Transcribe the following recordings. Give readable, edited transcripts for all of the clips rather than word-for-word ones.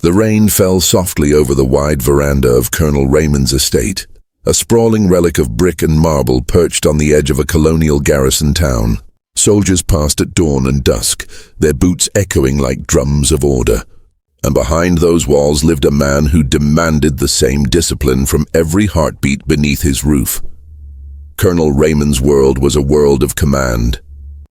The rain fell softly over the wide veranda of Colonel Raymond's estate, a sprawling relic of brick and marble perched on the edge of a colonial garrison town. Soldiers passed at dawn and dusk, their boots echoing like drums of order. And behind those walls lived a man who demanded the same discipline from every heartbeat beneath his roof. Colonel Raymond's world was a world of command,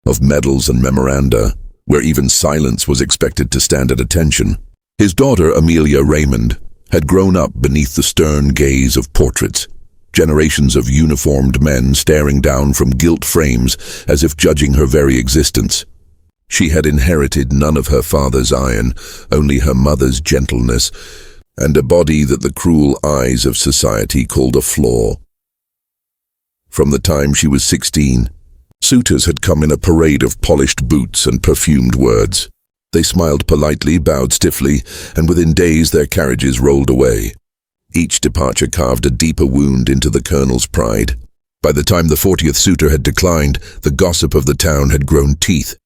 of medals and memoranda, where even silence was expected to stand at attention. His daughter, Amelia Raymond, had grown up beneath the stern gaze of portraits, generations of uniformed men staring down from gilt frames as if judging her very existence. She had inherited none of her father's iron, only her mother's gentleness, and a body that the cruel eyes of society called a flaw. From the time she was 16, suitors had come in a parade of polished boots and perfumed words. They smiled politely, bowed stiffly, and within days their carriages rolled away. Each departure carved a deeper wound into the colonel's pride. By the time the 40th suitor had declined, the gossip of the town had grown teeth.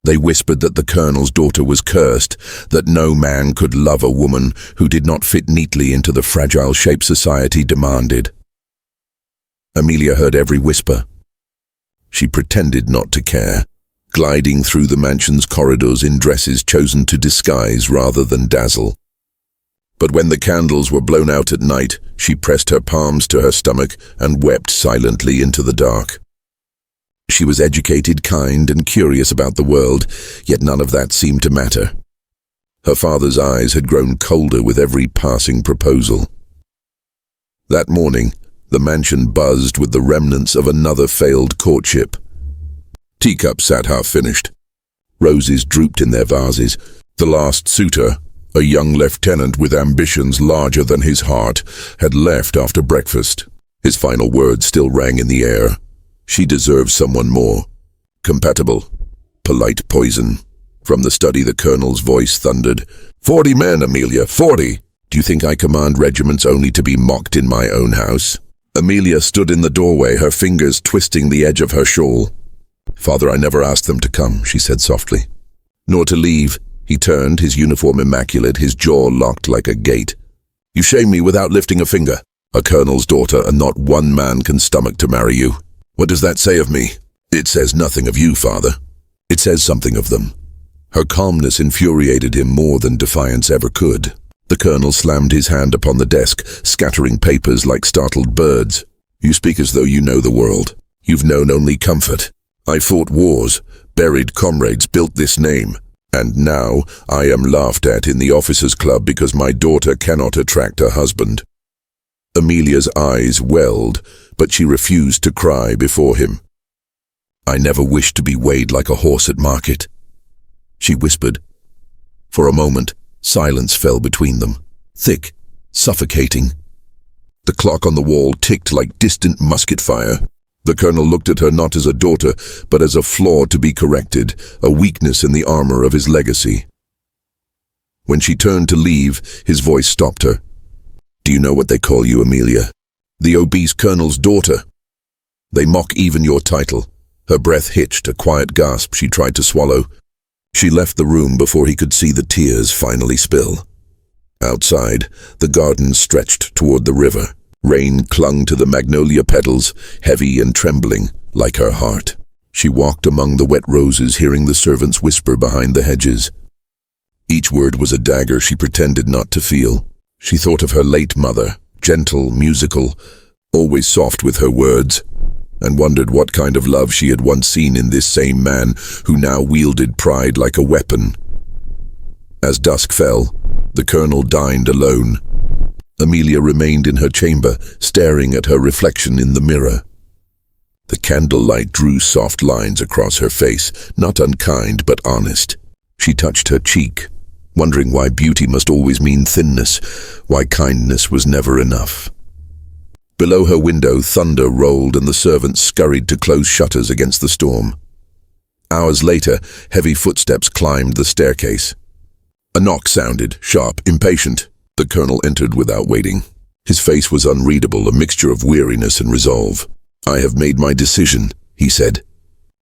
They whispered that the colonel's daughter was cursed, that no man could love a woman who did not fit neatly into the fragile shape society demanded. Amelia heard every whisper. She pretended not to care, gliding through the mansion's corridors in dresses chosen to disguise rather than dazzle. But when the candles were blown out at night, she pressed her palms to her stomach and wept silently into the dark. She was educated, kind, and curious about the world, yet none of that seemed to matter. Her father's eyes had grown colder with every passing proposal. That morning, the mansion buzzed with the remnants of another failed courtship. Teacups sat half-finished. Roses drooped in their vases. The last suitor, a young lieutenant with ambitions larger than his heart, had left after breakfast. His final words still rang in the air. She deserves someone more. Compatible. Polite poison. From the study the colonel's voice thundered. 40 men, Amelia, 40! Do you think I command regiments only to be mocked in my own house? Amelia stood in the doorway, her fingers twisting the edge of her shawl. Father, I never asked them to come, she said softly. Nor to leave. He turned, his uniform immaculate, his jaw locked like a gate. You shame me without lifting a finger. A colonel's daughter, and not one man can stomach to marry you. What does that say of me? It says nothing of you, Father. It says something of them. Her calmness infuriated him more than Defiance ever could. The colonel slammed his hand upon the desk, scattering papers like startled birds. You speak as though you know the world. You've known only comfort. I fought wars, buried comrades, built this name. And now I am laughed at in the officers' club because my daughter cannot attract a husband. Amelia's eyes welled, but she refused to cry before him. I never wished to be weighed like a horse at market, she whispered. For a moment, silence fell between them, thick, suffocating. The clock on the wall ticked like distant musket fire. The colonel looked at her not as a daughter, but as a flaw to be corrected, a weakness in the armor of his legacy. When she turned to leave, his voice stopped her. Do you know what they call you, Amelia? The obese colonel's daughter. They mock even your title. Her breath hitched, a quiet gasp she tried to swallow. She left the room before he could see the tears finally spill. Outside, the garden stretched toward the river. Rain clung to the magnolia petals, heavy and trembling, like her heart. She walked among the wet roses, hearing the servants whisper behind the hedges. Each word was a dagger she pretended not to feel. She thought of her late mother, gentle, musical, always soft with her words, and wondered what kind of love she had once seen in this same man who now wielded pride like a weapon. As dusk fell, the colonel dined alone. Amelia remained in her chamber, staring at her reflection in the mirror. The candlelight drew soft lines across her face, not unkind but honest. She touched her cheek, wondering why beauty must always mean thinness, why kindness was never enough. Below her window, thunder rolled and the servants scurried to close shutters against the storm. Hours later, heavy footsteps climbed the staircase. A knock sounded, sharp, impatient. The colonel entered without waiting. His face was unreadable, a mixture of weariness and resolve. I have made my decision, he said.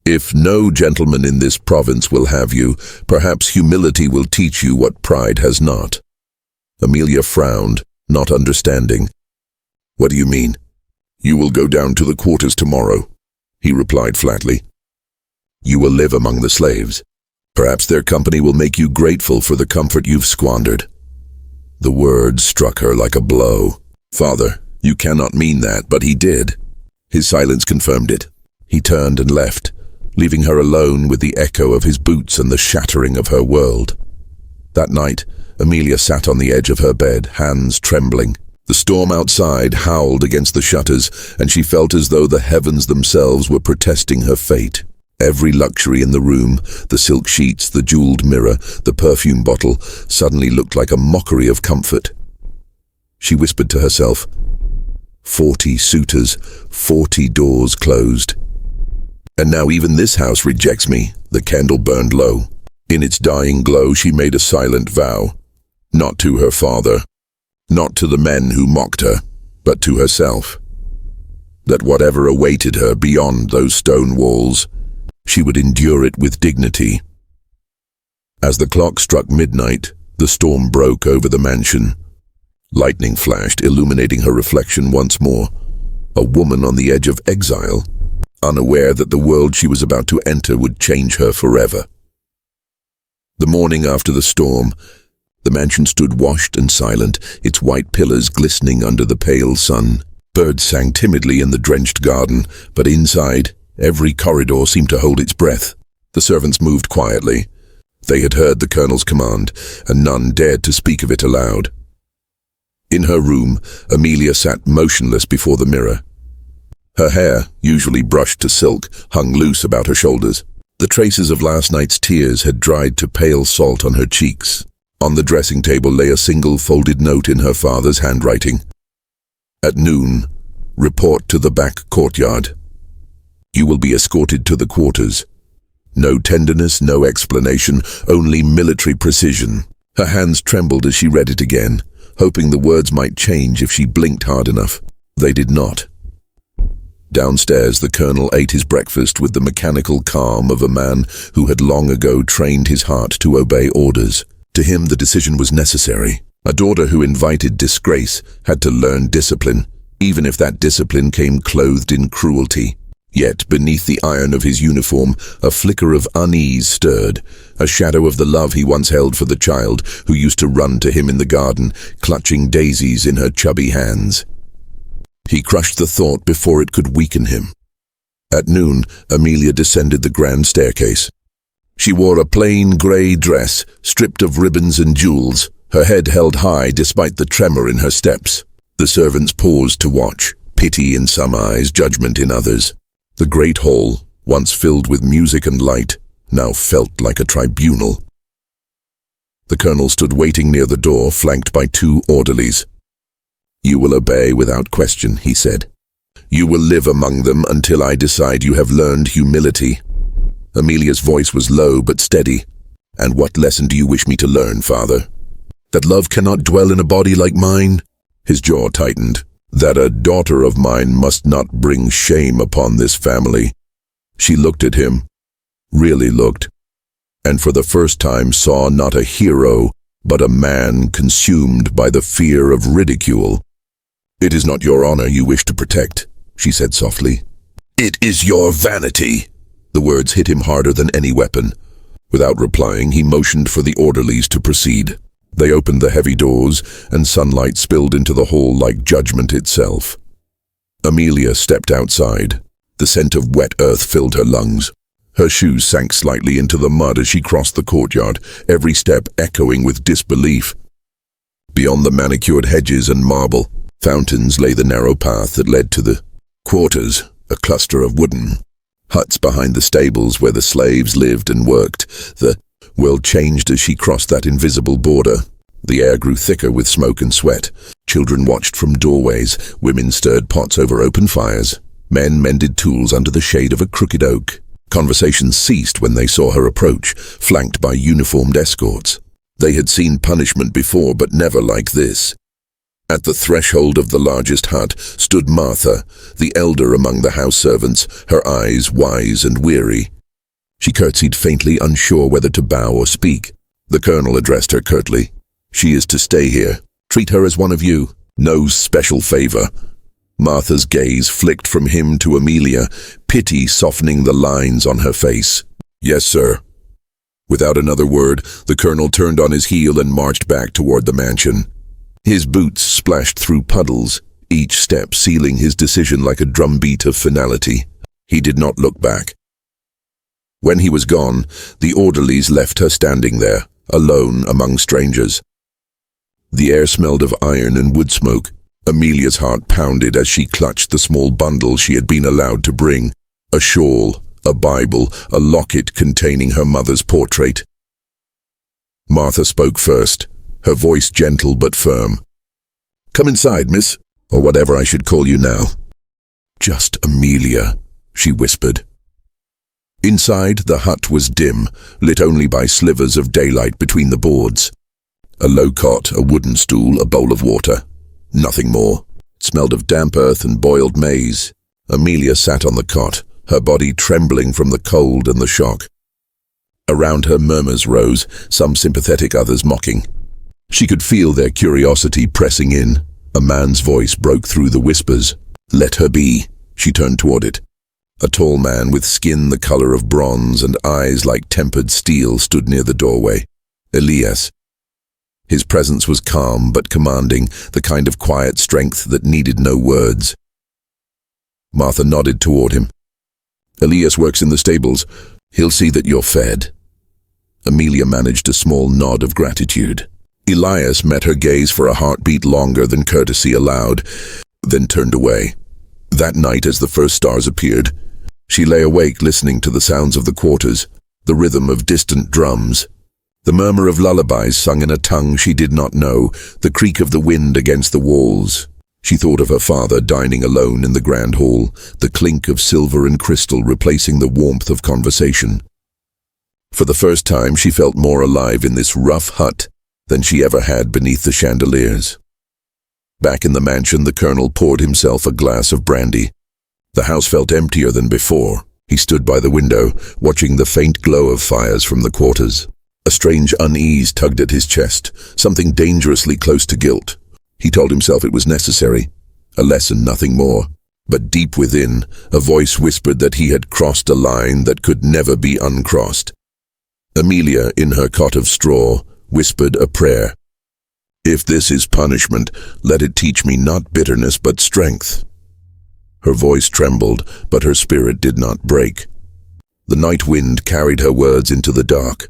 If no gentleman in this province will have you, perhaps humility will teach you what pride has not. Amelia frowned, not understanding. "What do you mean?" "You will go down to the quarters tomorrow," he replied flatly. "You will live among the slaves. Perhaps their company will make you grateful for the comfort you've squandered." The words struck her like a blow. "Father, you cannot mean that," but he did. His silence confirmed it. He turned and left, leaving her alone with the echo of his boots and the shattering of her world. That night, Amelia sat on the edge of her bed, hands trembling. The storm outside howled against the shutters, and she felt as though the heavens themselves were protesting her fate. Every luxury in the room, the silk sheets, the jeweled mirror, the perfume bottle, suddenly looked like a mockery of comfort. She whispered to herself, 40 suitors, 40 doors closed. And now even this house rejects me. The candle burned low. In its dying glow, she made a silent vow. Not to her father, not to the men who mocked her, but to herself. That whatever awaited her beyond those stone walls, she would endure it with dignity. As the clock struck midnight, the storm broke over the mansion. Lightning flashed, illuminating her reflection once more. A woman on the edge of exile, unaware that the world she was about to enter would change her forever. The morning after the storm, the mansion stood washed and silent, its white pillars glistening under the pale sun. Birds sang timidly in the drenched garden, but inside, every corridor seemed to hold its breath. The servants moved quietly. They had heard the colonel's command, and none dared to speak of it aloud. In her room, Amelia sat motionless before the mirror. Her hair, usually brushed to silk, hung loose about her shoulders. The traces of last night's tears had dried to pale salt on her cheeks. On the dressing table lay a single folded note in her father's handwriting. At noon, report to the back courtyard. You will be escorted to the quarters. No tenderness, no explanation, only military precision. Her hands trembled as she read it again, hoping the words might change if she blinked hard enough. They did not. Downstairs, the colonel ate his breakfast with the mechanical calm of a man who had long ago trained his heart to obey orders. To him, the decision was necessary. A daughter who invited disgrace had to learn discipline, even if that discipline came clothed in cruelty. Yet, beneath the iron of his uniform, a flicker of unease stirred, a shadow of the love he once held for the child who used to run to him in the garden, clutching daisies in her chubby hands. He crushed the thought before it could weaken him. At noon, Amelia descended the grand staircase. She wore a plain grey dress, stripped of ribbons and jewels, her head held high despite the tremor in her steps. The servants paused to watch, pity in some eyes, judgment in others. The great hall, once filled with music and light, now felt like a tribunal. The colonel stood waiting near the door, flanked by 2 orderlies. You will obey without question, he said. You will live among them until I decide you have learned humility. Amelia's voice was low but steady. And what lesson do you wish me to learn, father? That love cannot dwell in a body like mine? His jaw tightened. That a daughter of mine must not bring shame upon this family. She looked at him, really looked, and for the first time saw not a hero, but a man consumed by the fear of ridicule. It is not your honor you wish to protect, she said softly. It is your vanity. The words hit him harder than any weapon. Without replying, he motioned for the orderlies to proceed. They opened the heavy doors, and sunlight spilled into the hall like judgment itself. Amelia stepped outside. The scent of wet earth filled her lungs. Her shoes sank slightly into the mud as she crossed the courtyard, every step echoing with disbelief. Beyond the manicured hedges and marble fountains lay the narrow path that led to the quarters, a cluster of wooden huts behind the stables where the slaves lived and worked. The world changed as she crossed that invisible border. The air grew thicker with smoke and sweat. Children watched from doorways. Women stirred pots over open fires. Men mended tools under the shade of a crooked oak. Conversations ceased when they saw her approach, flanked by uniformed escorts. They had seen punishment before, but never like this. At the threshold of the largest hut stood Martha, the elder among the house servants, her eyes wise and weary. She curtsied faintly, unsure whether to bow or speak. The colonel addressed her curtly. She is to stay here. Treat her as one of you. No special favor. Martha's gaze flicked from him to Amelia, pity softening the lines on her face. Yes, sir. Without another word, the colonel turned on his heel and marched back toward the mansion. His boots splashed through puddles, each step sealing his decision like a drumbeat of finality. He did not look back. When he was gone, the orderlies left her standing there, alone among strangers. The air smelled of iron and wood smoke. Amelia's heart pounded as she clutched the small bundle she had been allowed to bring. A shawl, a Bible, a locket containing her mother's portrait. Martha spoke first, her voice gentle but firm. Come inside, miss, or whatever I should call you now. Just Amelia, she whispered. Inside, the hut was dim, lit only by slivers of daylight between the boards. A low cot, a wooden stool, a bowl of water. Nothing more. It smelled of damp earth and boiled maize. Amelia sat on the cot, her body trembling from the cold and the shock. Around her murmurs rose, some sympathetic, others mocking. She could feel their curiosity pressing in. A man's voice broke through the whispers. Let her be. She turned toward it. A tall man with skin the color of bronze and eyes like tempered steel stood near the doorway. Elias. His presence was calm but commanding, the kind of quiet strength that needed no words. Martha nodded toward him. Elias works in the stables. He'll see that you're fed. Amelia managed a small nod of gratitude. Elias met her gaze for a heartbeat longer than courtesy allowed, then turned away. That night, as the first stars appeared, she lay awake listening to the sounds of the quarters, the rhythm of distant drums, the murmur of lullabies sung in a tongue she did not know, the creak of the wind against the walls. She thought of her father dining alone in the grand hall, the clink of silver and crystal replacing the warmth of conversation. For the first time, she felt more alive in this rough hut than she ever had beneath the chandeliers. Back in the mansion, the colonel poured himself a glass of brandy. The house felt emptier than before. He stood by the window, watching the faint glow of fires from the quarters. A strange unease tugged at his chest, something dangerously close to guilt. He told himself it was necessary, a lesson, nothing more. But deep within, a voice whispered that he had crossed a line that could never be uncrossed. Amelia, in her cot of straw, whispered a prayer. If this is punishment, let it teach me not bitterness but strength. Her voice trembled, but her spirit did not break. The night wind carried her words into the dark,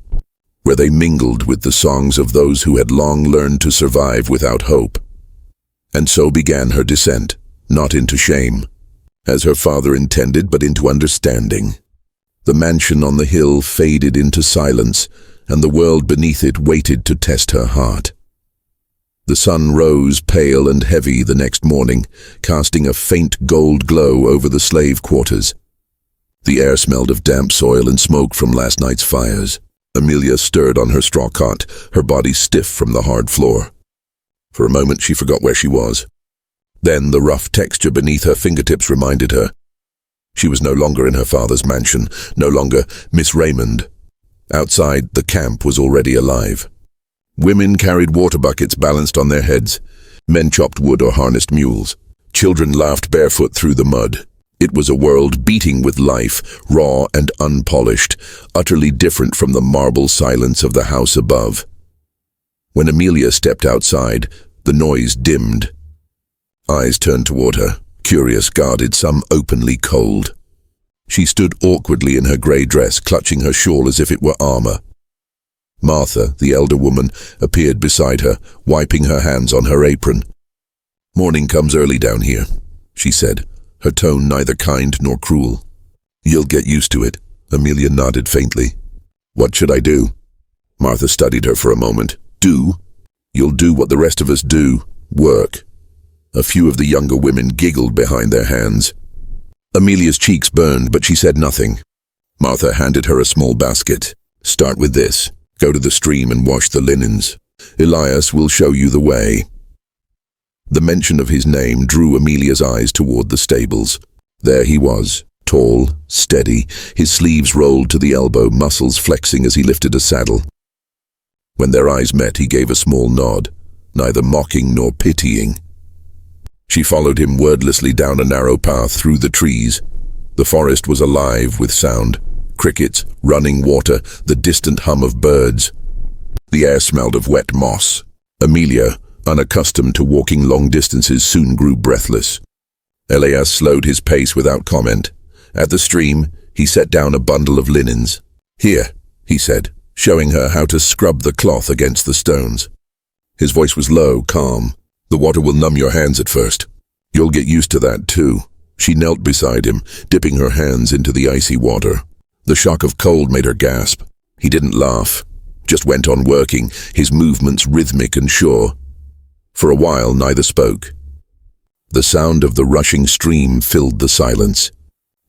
where they mingled with the songs of those who had long learned to survive without hope. And so began her descent, not into shame, as her father intended, but into understanding. The mansion on the hill faded into silence, and the world beneath it waited to test her heart. The sun rose pale and heavy the next morning, casting a faint gold glow over the slave quarters. The air smelled of damp soil and smoke from last night's fires. Amelia stirred on her straw cot, her body stiff from the hard floor. For a moment she forgot where she was. Then the rough texture beneath her fingertips reminded her. She was no longer in her father's mansion, no longer Miss Raymond. Outside, the camp was already alive. Women carried water buckets balanced on their heads. Men chopped wood or harnessed mules. Children laughed barefoot through the mud. It was a world beating with life, raw and unpolished, utterly different from the marble silence of the house above. When Amelia stepped outside, the noise dimmed. Eyes turned toward her, curious, guarded, some openly cold. She stood awkwardly in her grey dress, clutching her shawl as if it were armor. Martha, the elder woman, appeared beside her, wiping her hands on her apron. Morning comes early down here, she said, her tone neither kind nor cruel. You'll get used to it. Amelia nodded faintly. What should I do? Martha studied her for a moment. Do? You'll do what the rest of us do. Work. A few of the younger women giggled behind their hands. Amelia's cheeks burned, but she said nothing. Martha handed her a small basket. Start with this. Go to the stream and wash the linens. Elias will show you the way. The mention of his name drew Amelia's eyes toward the stables. There he was, tall, steady, his sleeves rolled to the elbow, muscles flexing as he lifted a saddle. When their eyes met, he gave a small nod. neither mocking nor pitying. She followed him wordlessly down a narrow path through the trees. The forest was alive with sound. Crickets, running water, the distant hum of birds. The air smelled of wet moss. Amelia, unaccustomed to walking long distances, soon grew breathless. Elias slowed his pace without comment. At the stream, he set down a bundle of linens. "Here," he said, showing her how to scrub the cloth against the stones. His voice was low, calm. "The water will numb your hands at first. You'll get used to that too." She knelt beside him, dipping her hands into the icy water. The shock of cold made her gasp. He didn't laugh, just went on working, his movements rhythmic and sure. For a while, neither spoke. The sound of the rushing stream filled the silence.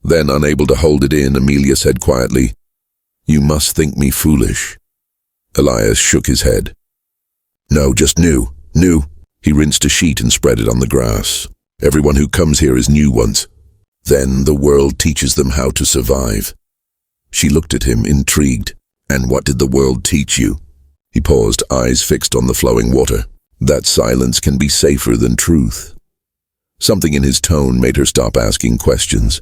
Then, unable to hold it in, Amelia said quietly, "You must think me foolish." Elias shook his head. "No, just new. He rinsed a sheet and spread it on the grass. "Everyone who comes here is new once. Then the world teaches them how to survive." She looked at him, intrigued. "And what did the world teach you?" He paused, eyes fixed on the flowing water. "That silence can be safer than truth." Something in his tone made her stop asking questions.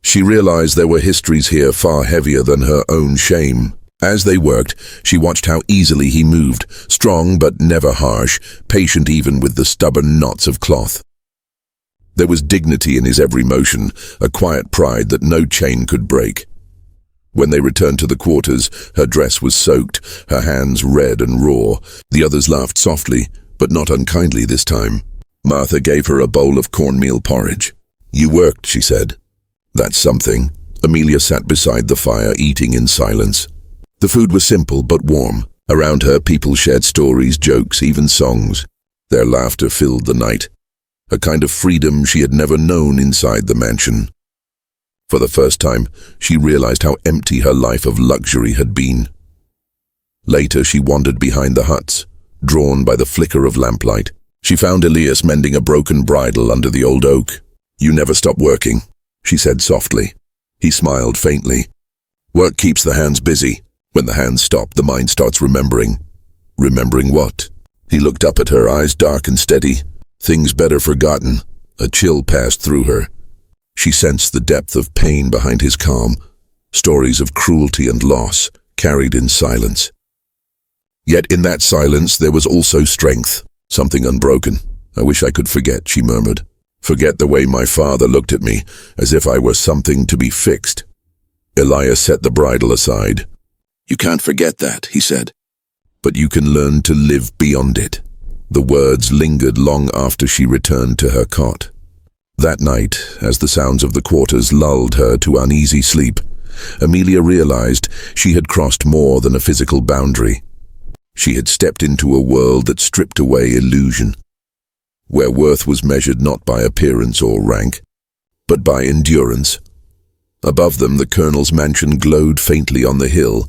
She realized there were histories here far heavier than her own shame. As they worked, she watched how easily he moved, strong but never harsh, patient even with the stubborn knots of cloth. There was dignity in his every motion, a quiet pride that no chain could break. When they returned to the quarters, her dress was soaked, her hands red and raw. The others laughed softly, but not unkindly this time. Martha gave her a bowl of cornmeal porridge. "You worked," she said. "That's something." Amelia sat beside the fire, eating in silence. The food was simple but warm. Around her, people shared stories, jokes, even songs. Their laughter filled the night, a kind of freedom she had never known inside the mansion. For the first time, she realized how empty her life of luxury had been. Later, she wandered behind the huts, drawn by the flicker of lamplight. She found Elias mending a broken bridle under the old oak. "You never stop working," she said softly. He smiled faintly. "Work keeps the hands busy. When the hands stop, the mind starts remembering." "Remembering what?" He looked up at her, eyes dark and steady. "Things better forgotten." A chill passed through her. She sensed the depth of pain behind his calm, stories of cruelty and loss, carried in silence. Yet in that silence there was also strength, something unbroken. "I wish I could forget," she murmured. "Forget the way my father looked at me, as if I were something to be fixed." Elias set the bridle aside. "You can't forget that," he said. "But you can learn to live beyond it." The words lingered long after she returned to her cot. That night, as the sounds of the quarters lulled her to uneasy sleep, Amelia realized she had crossed more than a physical boundary. She had stepped into a world that stripped away illusion, where worth was measured not by appearance or rank, but by endurance. Above them, the colonel's mansion glowed faintly on the hill,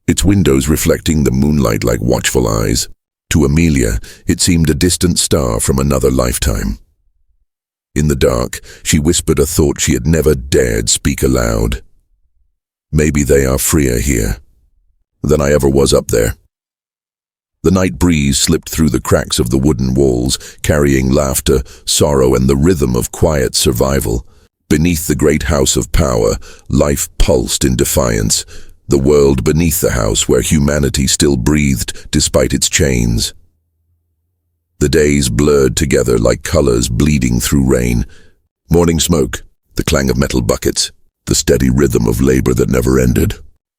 its windows reflecting the moonlight like watchful eyes. To Amelia, it seemed a distant star from another lifetime. In the dark, she whispered a thought she had never dared speak aloud. "Maybe they are freer here than I ever was up there." The night breeze slipped through the cracks of the wooden walls, carrying laughter, sorrow, and the rhythm of quiet survival. Beneath the great house of power, life pulsed in defiance, the world beneath the house where humanity still breathed despite its chains. The days blurred together like colors bleeding through rain. Morning smoke, the clang of metal buckets, the steady rhythm of labor that never ended.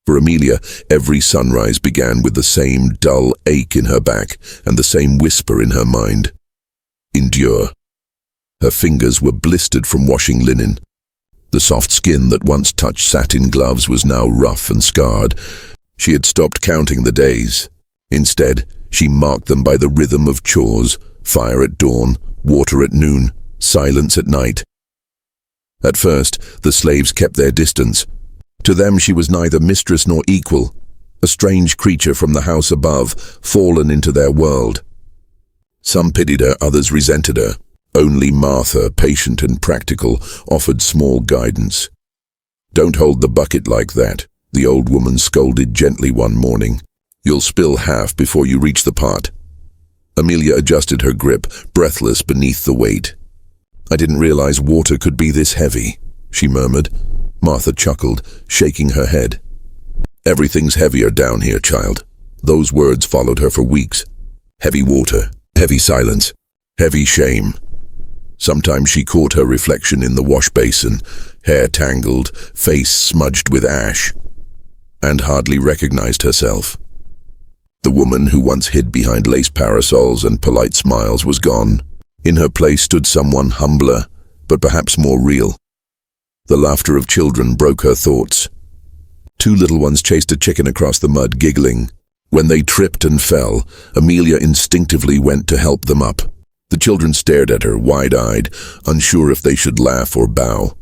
For Amelia, every sunrise began with the same dull ache in her back and the same whisper in her mind. Endure. Her fingers were blistered from washing linen. The soft skin that once touched satin gloves was now rough and scarred. She had stopped counting the days. Instead, she marked them by the rhythm of chores, fire at dawn, water at noon, silence at night. At first, the slaves kept their distance. To them she was neither mistress nor equal, a strange creature from the house above, fallen into their world. Some pitied her, others resented her. Only Martha, patient and practical, offered small guidance. "Don't hold the bucket like that," the old woman scolded gently one morning. "You'll spill half before you reach the pot." Amelia adjusted her grip, breathless beneath the weight. "I didn't realize water could be this heavy," she murmured. Martha chuckled, shaking her head. "Everything's heavier down here, child." Those words followed her for weeks. Heavy water, heavy silence, heavy shame. Sometimes she caught her reflection in the wash basin, hair tangled, face smudged with ash, and hardly recognized herself. The woman who once hid behind lace parasols and polite smiles was gone. In her place stood someone humbler, but perhaps more real. The laughter of children broke her thoughts. Two little ones chased a chicken across the mud, giggling. When they tripped and fell, Amelia instinctively went to help them up. The children stared at her, wide-eyed, unsure if they should laugh or bow.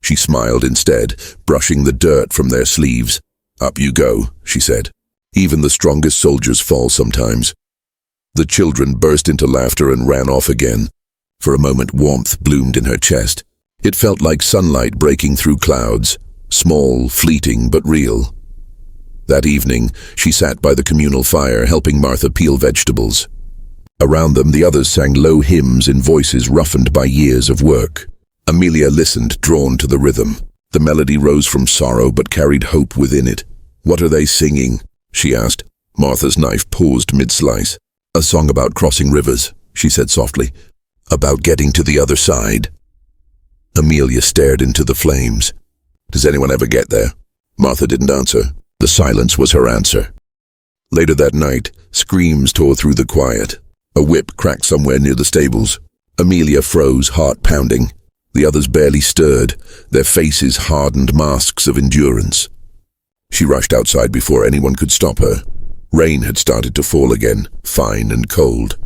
She smiled instead, brushing the dirt from their sleeves. "Up you go," she said. "Even the strongest soldiers fall sometimes." The children burst into laughter and ran off again. For a moment, warmth bloomed in her chest. It felt like sunlight breaking through clouds, small, fleeting, but real. That evening, she sat by the communal fire, helping Martha peel vegetables. Around them, the others sang low hymns in voices roughened by years of work. Amelia listened, drawn to the rhythm. The melody rose from sorrow but carried hope within it. "What are they singing?" she asked. Martha's knife paused mid-slice. "A song about crossing rivers," she said softly. "About getting to the other side." Amelia stared into the flames. "Does anyone ever get there?" Martha didn't answer. The silence was her answer. Later that night, screams tore through the quiet. A whip cracked somewhere near the stables. Amelia froze, heart pounding. The others barely stirred, their faces hardened masks of endurance. She rushed outside before anyone could stop her. Rain had started to fall again, fine and cold.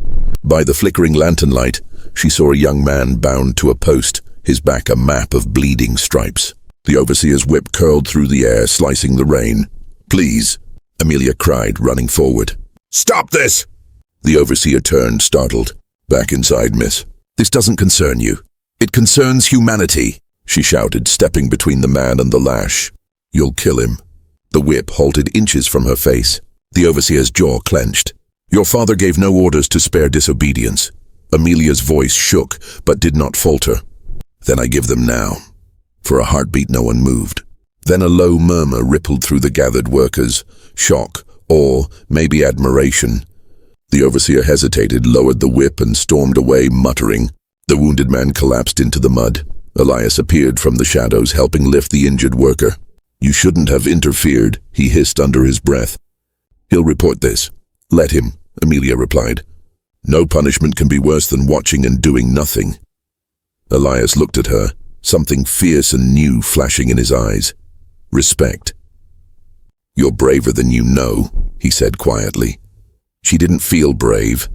By the flickering lantern light, she saw a young man bound to a post, his back a map of bleeding stripes. The overseer's whip curled through the air, slicing the rain. "Please," Amelia cried, running forward. "Stop this!" The overseer turned, startled. "Back inside, miss. This doesn't concern you. It concerns humanity," she shouted, stepping between the man and the lash. "You'll kill him." The whip halted inches from her face. The overseer's jaw clenched. "Your father gave no orders to spare disobedience." Amelia's voice shook, but did not falter. "Then I give them now." For a heartbeat, no one moved. Then a low murmur rippled through the gathered workers. Shock, awe, maybe admiration. The overseer hesitated, lowered the whip, and stormed away, muttering. The wounded man collapsed into the mud. Elias appeared from the shadows, helping lift the injured worker. "You shouldn't have interfered," he hissed under his breath. "He'll report this." "Let him," Amelia replied. "No punishment can be worse than watching and doing nothing." Elias looked at her, something fierce and new flashing in his eyes. Respect. "You're braver than you know," he said quietly. She didn't feel brave.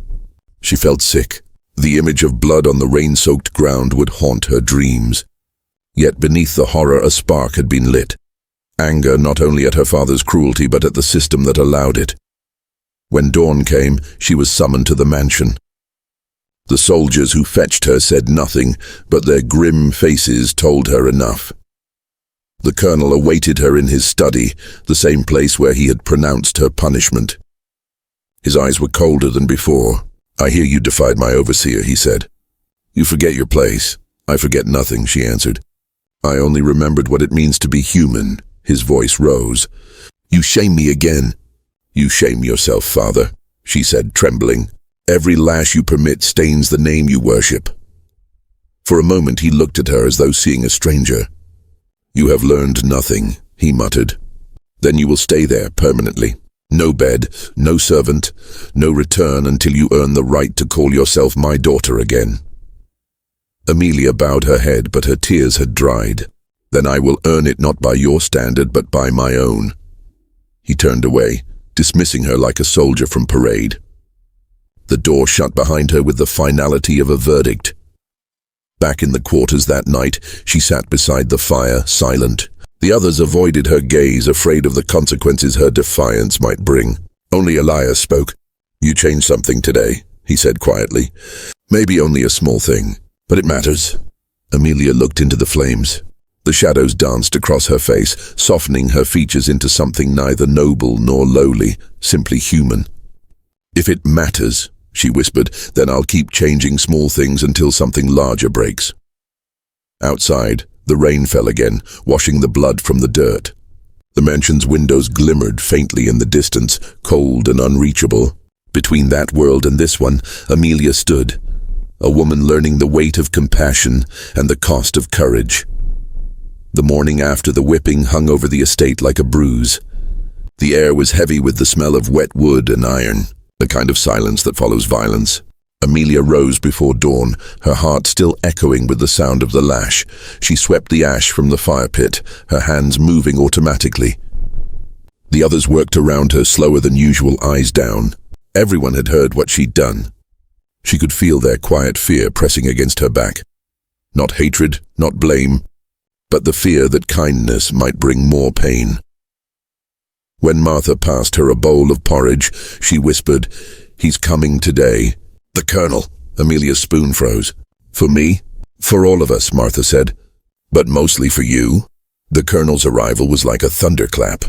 She felt sick. The image of blood on the rain-soaked ground would haunt her dreams. Yet beneath the horror a spark had been lit. Anger not only at her father's cruelty but at the system that allowed it. When dawn came, she was summoned to the mansion. The soldiers who fetched her said nothing, but their grim faces told her enough. The colonel awaited her in his study, the same place where he had pronounced her punishment. His eyes were colder than before. "I hear you defied my overseer," he said. "You forget your place." "I forget nothing," she answered. "I only remembered what it means to be human." His voice rose. "You shame me again." "You shame yourself, father," she said, trembling. "Every lash you permit stains the name you worship." For a moment he looked at her as though seeing a stranger. "You have learned nothing," he muttered. "Then you will stay there permanently. No bed, no servant, no return until you earn the right to call yourself my daughter again." Amelia bowed her head, but her tears had dried. "Then I will earn it not by your standard, but by my own." He turned away, dismissing her like a soldier from parade. The door shut behind her with the finality of a verdict. Back in the quarters that night, she sat beside the fire, silent. The others avoided her gaze, afraid of the consequences her defiance might bring. Only Elias spoke. "You changed something today," he said quietly. "Maybe only a small thing, but it matters." Amelia looked into the flames. The shadows danced across her face, softening her features into something neither noble nor lowly, simply human. "If it matters," she whispered. Then I'll keep changing small things until something larger breaks. Outside, the rain fell again, washing the blood from the dirt. The mansion's windows glimmered faintly in the distance, cold and unreachable. Between that world and this one, Amelia stood, a woman learning the weight of compassion and the cost of courage. The morning after the whipping hung over the estate like a bruise. The air was heavy with the smell of wet wood and iron, the kind of silence that follows violence. Amelia rose before dawn, her heart still echoing with the sound of the lash. She swept the ash from the fire pit, her hands moving automatically. The others worked around her, slower than usual, eyes down. Everyone had heard what she'd done. She could feel their quiet fear pressing against her back. Not hatred, not blame, but the fear that kindness might bring more pain. When Martha passed her a bowl of porridge, she whispered, "He's coming today." "The Colonel." Amelia's spoon froze. "For me?" "For all of us," Martha said. "But mostly for you." The Colonel's arrival was like a thunderclap.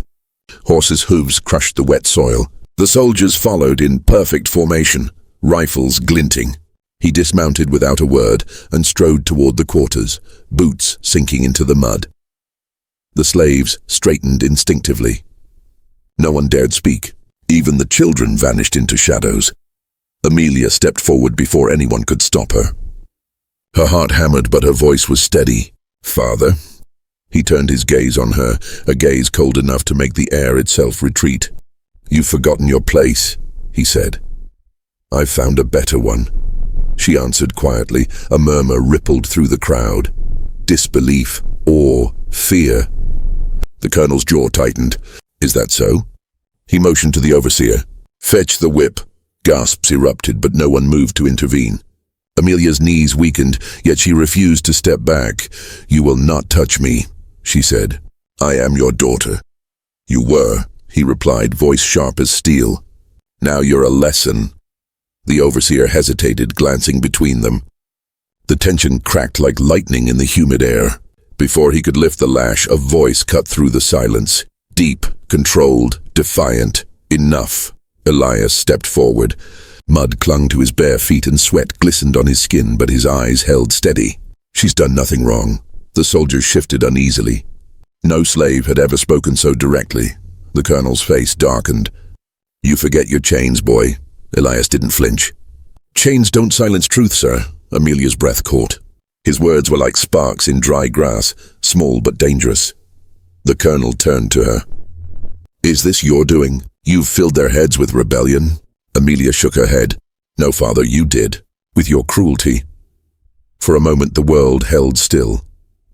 Horses' hooves crushed the wet soil. The soldiers followed in perfect formation, rifles glinting. He dismounted without a word and strode toward the quarters, boots sinking into the mud. The slaves straightened instinctively. No one dared speak. Even the children vanished into shadows. Amelia stepped forward before anyone could stop her. Her heart hammered, but her voice was steady. "Father?" He turned his gaze on her, a gaze cold enough to make the air itself retreat. "You've forgotten your place," he said. "I've found a better one," she answered quietly. A murmur rippled through the crowd. Disbelief, awe, fear. The Colonel's jaw tightened. "Is that so?" He motioned to the overseer. "Fetch the whip." Gasps erupted, but no one moved to intervene. Amelia's knees weakened, yet she refused to step back. "You will not touch me," she said. "I am your daughter." "You were," he replied, voice sharp as steel. "Now you're a lesson." The overseer hesitated, glancing between them. The tension cracked like lightning in the humid air. Before he could lift the lash, a voice cut through the silence. Deep, controlled, defiant. "Enough." Elias stepped forward. Mud clung to his bare feet and sweat glistened on his skin, but his eyes held steady. "She's done nothing wrong." The soldiers shifted uneasily. No slave had ever spoken so directly. The Colonel's face darkened. "You forget your chains, boy." Elias didn't flinch. "Chains don't silence truth, sir." Amelia's breath caught. His words were like sparks in dry grass, small but dangerous. The Colonel turned to her. "Is this your doing? You've filled their heads with rebellion." Amelia shook her head. "No, father, you did. With your cruelty." For a moment the world held still.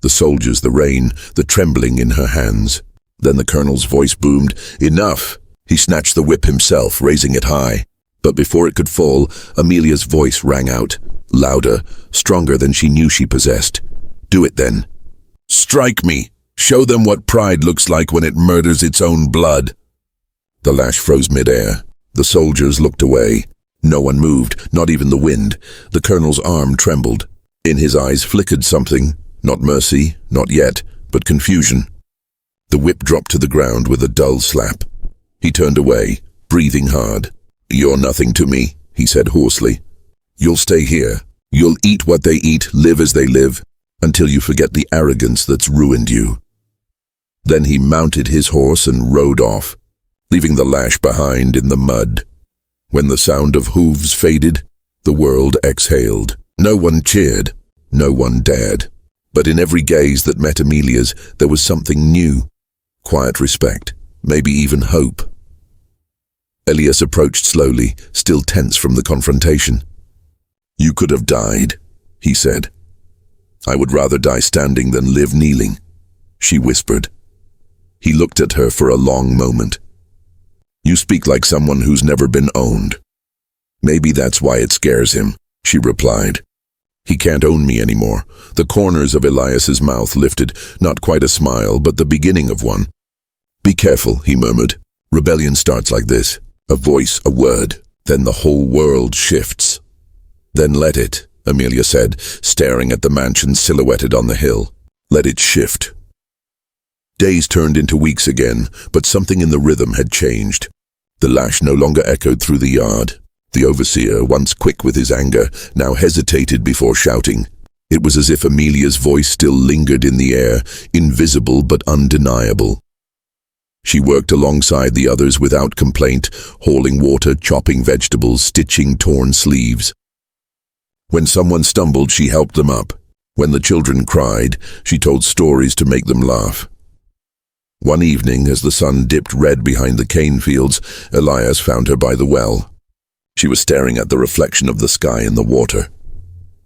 The soldiers, the rain, the trembling in her hands. Then the Colonel's voice boomed. "Enough!" He snatched the whip himself, raising it high. But before it could fall, Amelia's voice rang out, louder, stronger than she knew she possessed. "Do it then. Strike me! Show them what pride looks like when it murders its own blood." The lash froze midair. The soldiers looked away. No one moved, not even the wind. The Colonel's arm trembled. In his eyes flickered something, not mercy, not yet, but confusion. The whip dropped to the ground with a dull slap. He turned away, breathing hard. "You're nothing to me," he said hoarsely. "You'll stay here. You'll eat what they eat, live as they live, until you forget the arrogance that's ruined you." Then he mounted his horse and rode off, leaving the lash behind in the mud. When the sound of hooves faded, the world exhaled. No one cheered, no one dared. But in every gaze that met Amelia's, there was something new. Quiet respect, maybe even hope. Elias approached slowly, still tense from the confrontation. "You could have died," he said. "I would rather die standing than live kneeling," she whispered. He looked at her for a long moment. "You speak like someone who's never been owned." "Maybe that's why it scares him," she replied. "He can't own me anymore." The corners of Elias's mouth lifted, not quite a smile, but the beginning of one. "Be careful," he murmured. "Rebellion starts like this. A voice, a word, then the whole world shifts." "Then let it," Amelia said, staring at the mansion silhouetted on the hill. "Let it shift." Days turned into weeks again, but something in the rhythm had changed. The lash no longer echoed through the yard. The overseer, once quick with his anger, now hesitated before shouting. It was as if Amelia's voice still lingered in the air, invisible but undeniable. She worked alongside the others without complaint, hauling water, chopping vegetables, stitching torn sleeves. When someone stumbled, she helped them up. When the children cried, she told stories to make them laugh. One evening, as the sun dipped red behind the cane fields, Elias found her by the well. She was staring at the reflection of the sky in the water.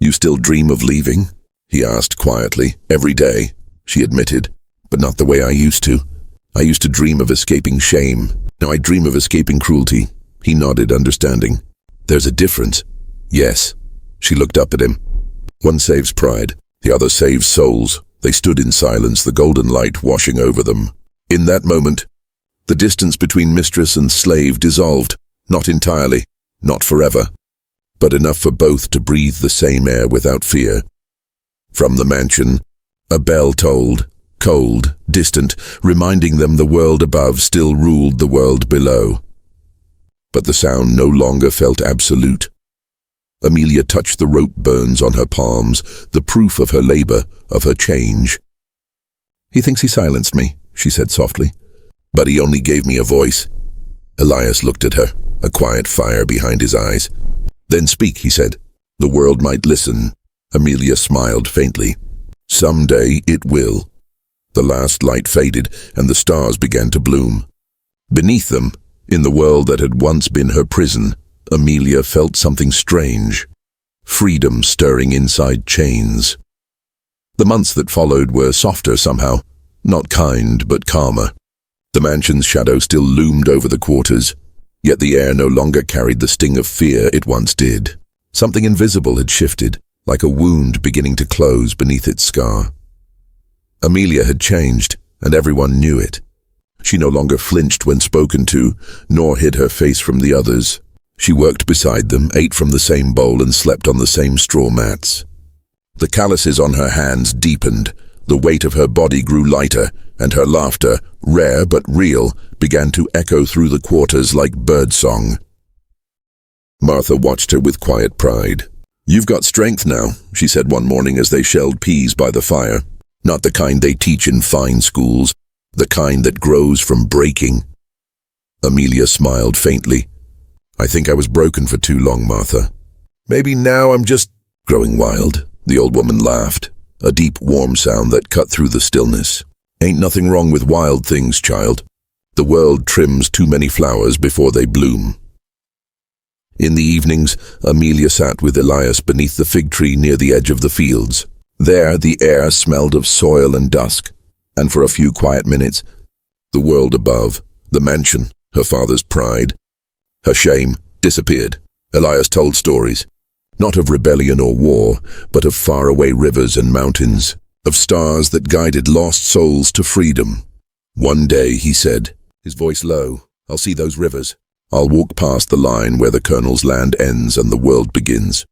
"You still dream of leaving?" he asked quietly. "Every day," she admitted, "but not the way I used to. I used to dream of escaping shame. Now I dream of escaping cruelty." He nodded, understanding. "There's a difference." "Yes." She looked up at him. "One saves pride, the other saves souls." They stood in silence, the golden light washing over them. In that moment, the distance between mistress and slave dissolved, not entirely, not forever, but enough for both to breathe the same air without fear. From the mansion, a bell tolled, cold, distant, reminding them the world above still ruled the world below. But the sound no longer felt absolute. Amelia touched the rope burns on her palms, the proof of her labor, of her change. "He thinks he silenced me," she said softly. "But he only gave me a voice." Elias looked at her, a quiet fire behind his eyes. "Then speak," he said. "The world might listen." Amelia smiled faintly. "Someday it will." The last light faded, and the stars began to bloom. Beneath them, in the world that had once been her prison, Amelia felt something strange. Freedom stirring inside chains. The months that followed were softer somehow, not kind but calmer. The mansion's shadow still loomed over the quarters, yet the air no longer carried the sting of fear it once did. Something invisible had shifted, like a wound beginning to close beneath its scar. Amelia had changed, and everyone knew it. She no longer flinched when spoken to, nor hid her face from the others. She worked beside them, ate from the same bowl, and slept on the same straw mats. The calluses on her hands deepened, the weight of her body grew lighter, and her laughter, rare but real, began to echo through the quarters like birdsong. Martha watched her with quiet pride. "You've got strength now," she said one morning as they shelled peas by the fire. "Not the kind they teach in fine schools, the kind that grows from breaking." Amelia smiled faintly. "I think I was broken for too long, Martha. Maybe now I'm just growing wild." The old woman laughed, a deep, warm sound that cut through the stillness. "Ain't nothing wrong with wild things, child. The world trims too many flowers before they bloom." In the evenings, Amelia sat with Elias beneath the fig tree near the edge of the fields. There, the air smelled of soil and dusk, and for a few quiet minutes, the world above, the mansion, her father's pride, her shame, disappeared. Elias told stories, not of rebellion or war, but of faraway rivers and mountains, of stars that guided lost souls to freedom. "One day," he said, his voice low, "I'll see those rivers. I'll walk past the line where the Colonel's land ends and the world begins."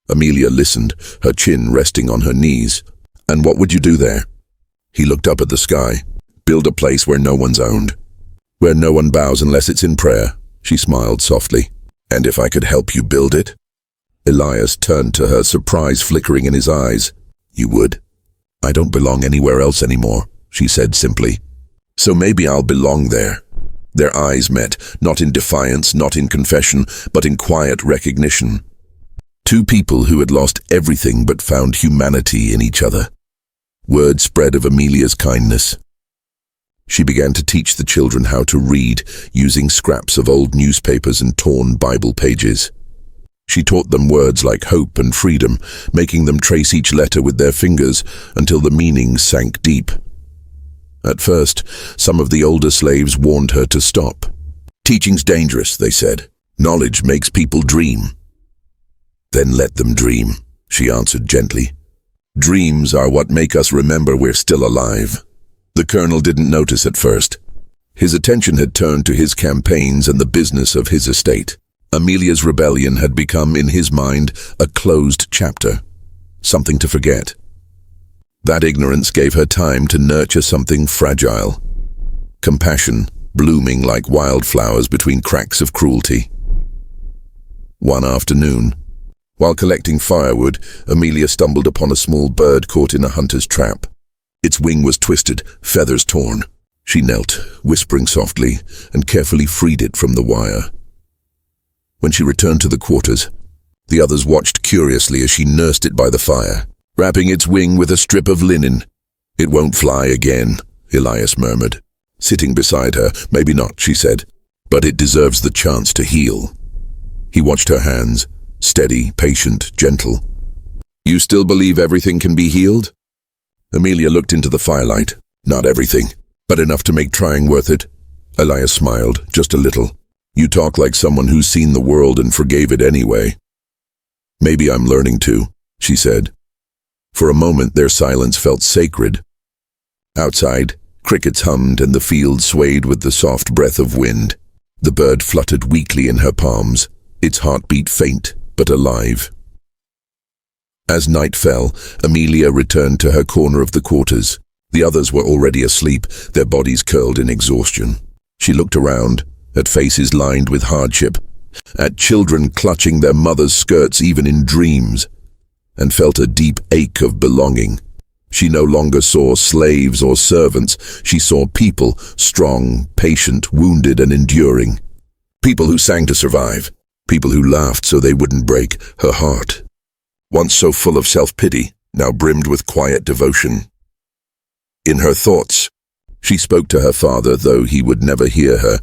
Amelia listened, her chin resting on her knees. "And what would you do there?" He looked up at the sky. "Build a place where no one's owned, where no one bows unless it's in prayer." She smiled softly. "And if I could help you build it?" Elias turned to her, surprise flickering in his eyes. "You would?" "I don't belong anywhere else anymore," she said simply. "So maybe I'll belong there." Their eyes met, not in defiance, not in confession, but in quiet recognition. Two people who had lost everything but found humanity in each other. Word spread of Amelia's kindness. She began to teach the children how to read, using scraps of old newspapers and torn Bible pages. She taught them words like hope and freedom, making them trace each letter with their fingers until the meanings sank deep. At first, some of the older slaves warned her to stop. "Teaching's dangerous," they said. "Knowledge makes people dream." "Then let them dream," she answered gently. "Dreams are what make us remember we're still alive." The Colonel didn't notice at first. His attention had turned to his campaigns and the business of his estate. Amelia's rebellion had become, in his mind, a closed chapter, something to forget. That ignorance gave her time to nurture something fragile. Compassion, blooming like wildflowers between cracks of cruelty. One afternoon, while collecting firewood, Amelia stumbled upon a small bird caught in a hunter's trap. Its wing was twisted, feathers torn. She knelt, whispering softly, and carefully freed it from the wire. When she returned to the quarters, the others watched curiously as she nursed it by the fire, wrapping its wing with a strip of linen. "It won't fly again," Elias murmured. Sitting beside her, "Maybe not," she said, "but it deserves the chance to heal." He watched her hands, steady, patient, gentle. "You still believe everything can be healed?" Amelia looked into the firelight. "Not everything, but enough to make trying worth it." Elias smiled, just a little. "You talk like someone who's seen the world and forgave it anyway." "Maybe I'm learning to," she said. For a moment their silence felt sacred. Outside, crickets hummed and the field swayed with the soft breath of wind. The bird fluttered weakly in her palms, its heartbeat faint but alive. As night fell, Amelia returned to her corner of the quarters. The others were already asleep, their bodies curled in exhaustion. She looked around, at faces lined with hardship, at children clutching their mothers' skirts even in dreams, and felt a deep ache of belonging. She no longer saw slaves or servants. She saw people, strong, patient, wounded and enduring. People who sang to survive. People who laughed so they wouldn't break. Her heart, once so full of self-pity, now brimmed with quiet devotion. In her thoughts, she spoke to her father, though he would never hear her.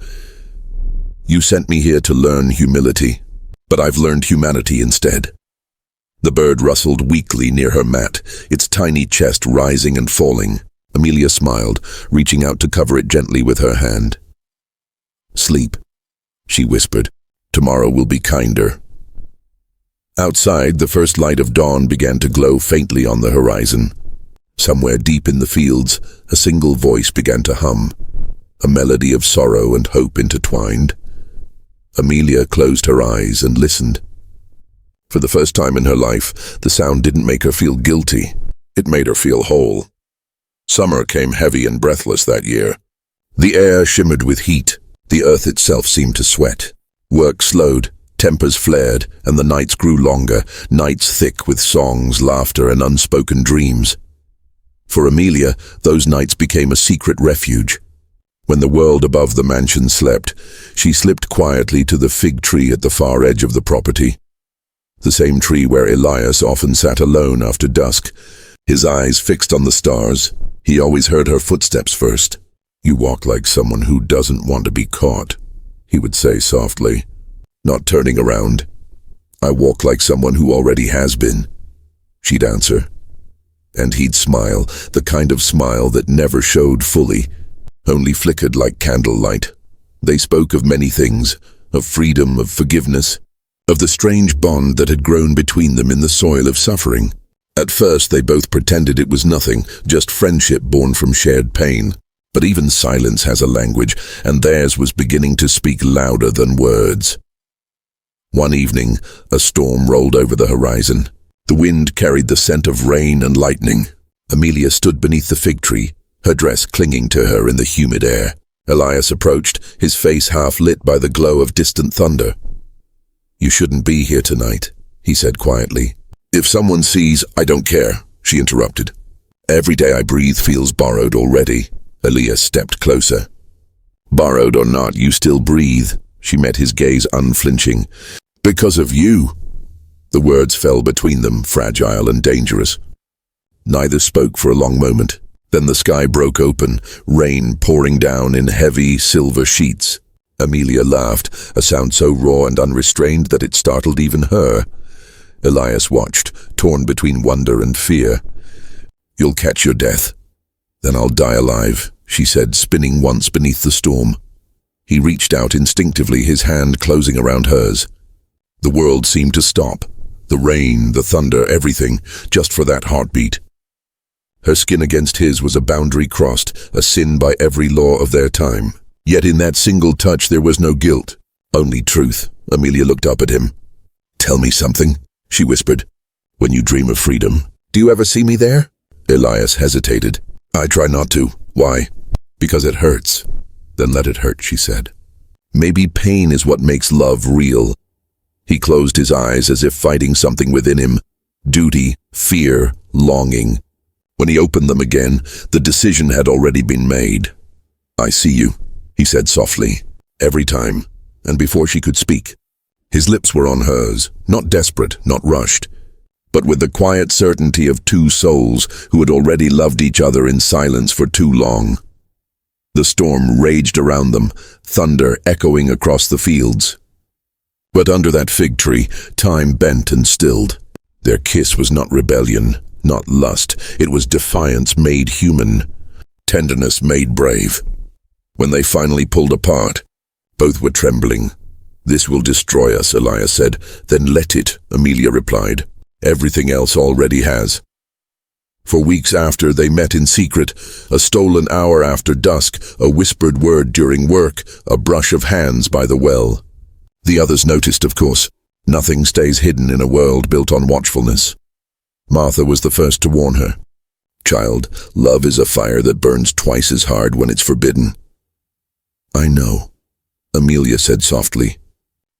"You sent me here to learn humility, but I've learned humanity instead." The bird rustled weakly near her mat, its tiny chest rising and falling. Amelia smiled, reaching out to cover it gently with her hand. "Sleep," she whispered. "Tomorrow will be kinder." Outside, the first light of dawn began to glow faintly on the horizon. Somewhere deep in the fields, a single voice began to hum, a melody of sorrow and hope intertwined. Amelia closed her eyes and listened. For the first time in her life, the sound didn't make her feel guilty. It made her feel whole. Summer came heavy and breathless that year. The air shimmered with heat. The earth itself seemed to sweat. Work slowed, tempers flared, and the nights grew longer, nights thick with songs, laughter, and unspoken dreams. For Amelia, those nights became a secret refuge. When the world above the mansion slept, she slipped quietly to the fig tree at the far edge of the property. The same tree where Elias often sat alone after dusk, his eyes fixed on the stars. He always heard her footsteps first. "You walk like someone who doesn't want to be caught," he would say softly, not turning around. "I walk like someone who already has been," she'd answer. And he'd smile, the kind of smile that never showed fully, only flickered like candlelight. They spoke of many things, of freedom, of forgiveness, of the strange bond that had grown between them in the soil of suffering. At first they both pretended it was nothing, just friendship born from shared pain. But even silence has a language, and theirs was beginning to speak louder than words. One evening, a storm rolled over the horizon. The wind carried the scent of rain and lightning. Amelia stood beneath the fig tree, her dress clinging to her in the humid air. Elias approached, his face half lit by the glow of distant thunder. "You shouldn't be here tonight," he said quietly. "If someone sees, I don't care," she interrupted. "Every day I breathe feels borrowed already." Elias stepped closer. "Borrowed or not, you still breathe." She met his gaze unflinching. "Because of you." The words fell between them, fragile and dangerous. Neither spoke for a long moment. Then the sky broke open, rain pouring down in heavy silver sheets. Amelia laughed, a sound so raw and unrestrained that it startled even her. Elias watched, torn between wonder and fear. "You'll catch your death. Then I'll die alive," she said, spinning once beneath the storm. He reached out instinctively, his hand closing around hers. The world seemed to stop. The rain, the thunder, everything, just for that heartbeat. Her skin against his was a boundary crossed, a sin by every law of their time. Yet in that single touch there was no guilt, only truth. Amelia looked up at him. "Tell me something," she whispered. "When you dream of freedom, do you ever see me there?" Elias hesitated. "I try not to." "Why?" "Because it hurts." "Then let it hurt," she said. "Maybe pain is what makes love real." He closed his eyes as if fighting something within him. Duty, fear, longing. When he opened them again, the decision had already been made. "I see you," he said softly, every time, and before she could speak. His lips were on hers, not desperate, not rushed, but with the quiet certainty of two souls who had already loved each other in silence for too long. The storm raged around them, thunder echoing across the fields. But under that fig tree, time bent and stilled. Their kiss was not rebellion, not lust. It was defiance made human, tenderness made brave. When they finally pulled apart, both were trembling. "This will destroy us," Elias said. "Then let it," Amelia replied. "Everything else already has." For weeks after, they met in secret, a stolen hour after dusk, a whispered word during work, a brush of hands by the well. The others noticed, of course. Nothing stays hidden in a world built on watchfulness. Martha was the first to warn her. "Child, love is a fire that burns twice as hard when it's forbidden." "I know," Amelia said softly,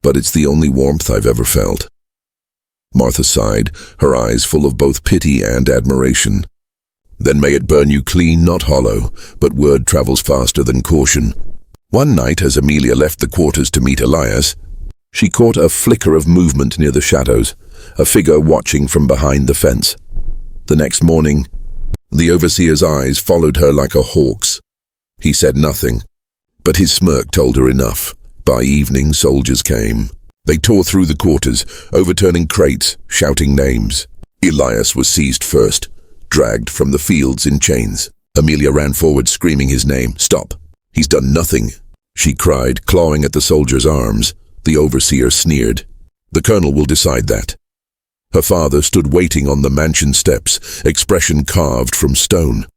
"but it's the only warmth I've ever felt." Martha sighed, her eyes full of both pity and admiration. "Then may it burn you clean, not hollow, but word travels faster than caution." One night, as Amelia left the quarters to meet Elias, she caught a flicker of movement near the shadows, a figure watching from behind the fence. The next morning, the overseer's eyes followed her like a hawk's. He said nothing, but his smirk told her enough. By evening, soldiers came. They tore through the quarters, overturning crates, shouting names. Elias was seized first, dragged from the fields in chains. Amelia ran forward, screaming his name. "Stop! He's done nothing," she cried, clawing at the soldier's arms. The overseer sneered. "The colonel will decide that." Her father stood waiting on the mansion steps, expression carved from stone.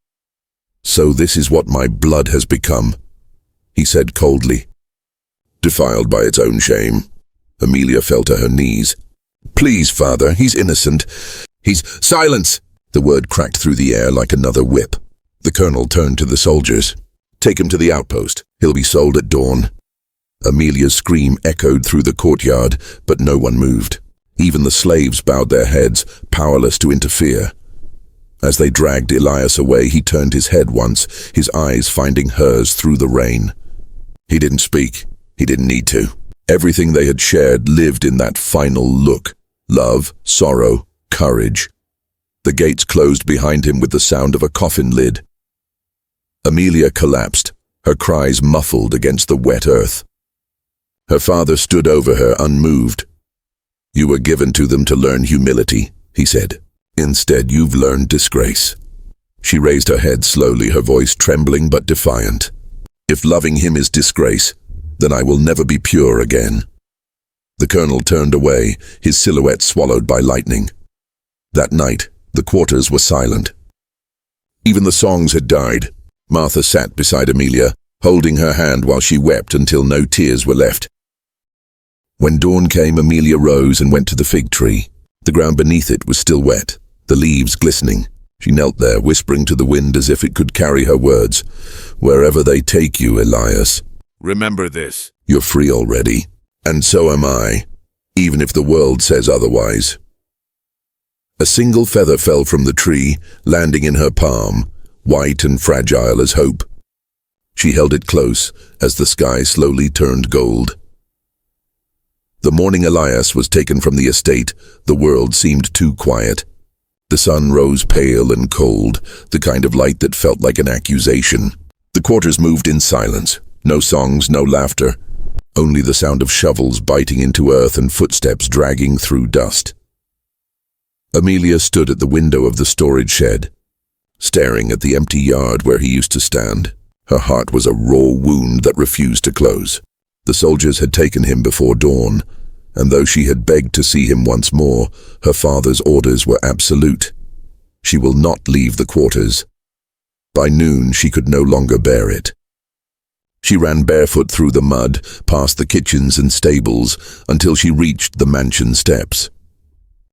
"So this is what my blood has become," he said coldly. Defiled by its own shame. Amelia fell to her knees. "Please, father, he's innocent. He's—" "Silence!" The word cracked through the air like another whip. The colonel turned to the soldiers. "Take him to the outpost. He'll be sold at dawn." Amelia's scream echoed through the courtyard, but no one moved. Even the slaves bowed their heads, powerless to interfere. As they dragged Elias away, he turned his head once, his eyes finding hers through the rain. He didn't speak. He didn't need to. Everything they had shared lived in that final look. Love, sorrow, courage. The gates closed behind him with the sound of a coffin lid. Amelia collapsed, her cries muffled against the wet earth. Her father stood over her, unmoved. "You were given to them to learn humility," he said. "Instead, you've learned disgrace." She raised her head slowly, her voice trembling but defiant. "If loving him is disgrace, then I will never be pure again." The colonel turned away, his silhouette swallowed by lightning. That night, the quarters were silent. Even the songs had died. Martha sat beside Amelia, holding her hand while she wept until no tears were left. When dawn came, Amelia rose and went to the fig tree. The ground beneath it was still wet, the leaves glistening. She knelt there, whispering to the wind as if it could carry her words. "Wherever they take you, Elias, remember this. You're free already, and so am I, even if the world says otherwise." A single feather fell from the tree, landing in her palm, white and fragile as hope. She held it close as the sky slowly turned gold. The morning Elias was taken from the estate, the world seemed too quiet. The sun rose pale and cold, the kind of light that felt like an accusation. The quarters moved in silence. No songs, no laughter. Only the sound of shovels biting into earth and footsteps dragging through dust. Amelia stood at the window of the storage shed, staring at the empty yard where he used to stand. Her heart was a raw wound that refused to close. The soldiers had taken him before dawn, and though she had begged to see him once more, her father's orders were absolute. She will not leave the quarters. By noon, she could no longer bear it. She ran barefoot through the mud, past the kitchens and stables, until she reached the mansion steps.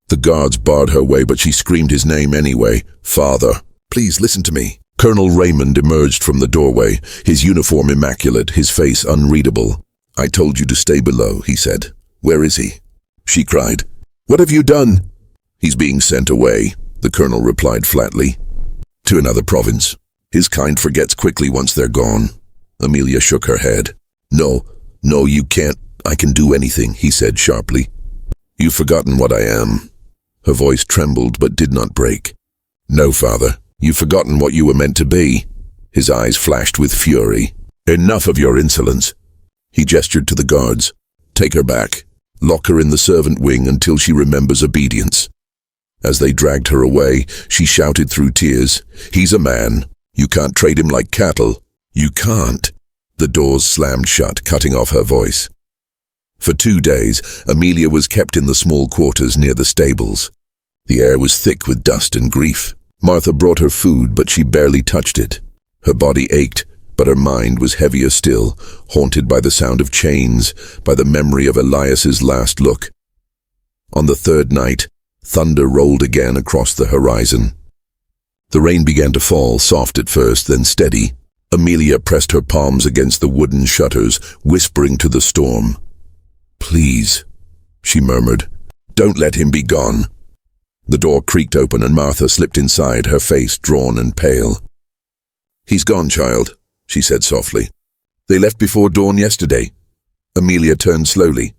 The guards barred her way, but she screamed his name anyway. "Father, please listen to me." Colonel Raymond emerged from the doorway, his uniform immaculate, his face unreadable. "I told you to stay below," he said. "Where is he?" she cried. "What have you done?" "He's being sent away," the colonel replied flatly. "To another province. His kind forgets quickly once they're gone." Amelia shook her head. No, you can't. I can do anything," he said sharply. "You've forgotten what I am." Her voice trembled but did not break. "No, father, you've forgotten what you were meant to be." His eyes flashed with fury. "Enough of your insolence." He gestured to the guards. "Take her back. Lock her in the servant wing until she remembers obedience." As they dragged her away, she shouted through tears, "He's a man. You can't trade him like cattle. You can't." The doors slammed shut, cutting off her voice. For 2 days, Amelia was kept in the small quarters near the stables. The air was thick with dust and grief. Martha brought her food, but she barely touched it. Her body ached, but her mind was heavier still, haunted by the sound of chains, by the memory of Elias's last look. On the 3rd night, thunder rolled again across the horizon. The rain began to fall, soft at first, then steady. Amelia pressed her palms against the wooden shutters, whispering to the storm. "Please," she murmured, "don't let him be gone." The door creaked open and Martha slipped inside, her face drawn and pale. "He's gone, child," she said softly. "They left before dawn yesterday." Amelia turned slowly.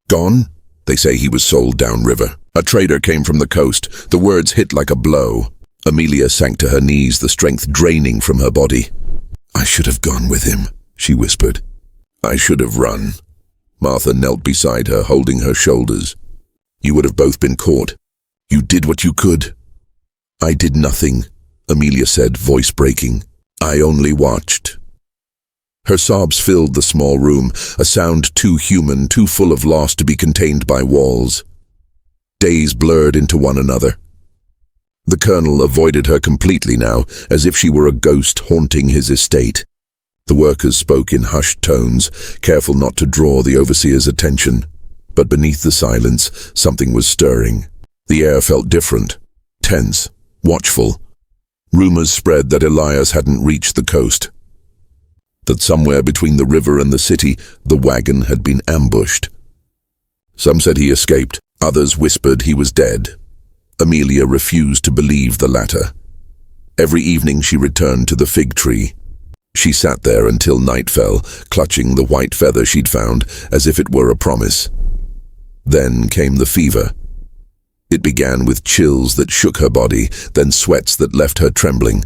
"Gone?" "They say he was sold downriver. A trader came from the coast." The words hit like a blow. Amelia sank to her knees, the strength draining from her body. "I should have gone with him," she whispered. "I should have run." Martha knelt beside her, holding her shoulders. "You would have both been caught. You did what you could." "I did nothing," Amelia said, voice breaking. "I only watched." Her sobs filled the small room, a sound too human, too full of loss to be contained by walls. Days blurred into one another. The colonel avoided her completely now, as if she were a ghost haunting his estate. The workers spoke in hushed tones, careful not to draw the overseer's attention. But beneath the silence, something was stirring. The air felt different, tense, watchful. Rumors spread that Elias hadn't reached the coast, that somewhere between the river and the city, the wagon had been ambushed. Some said he escaped, others whispered he was dead. Amelia refused to believe the latter. Every evening she returned to the fig tree. She sat there until night fell, clutching the white feather she'd found, as if it were a promise. Then came the fever. It began with chills that shook her body, then sweats that left her trembling.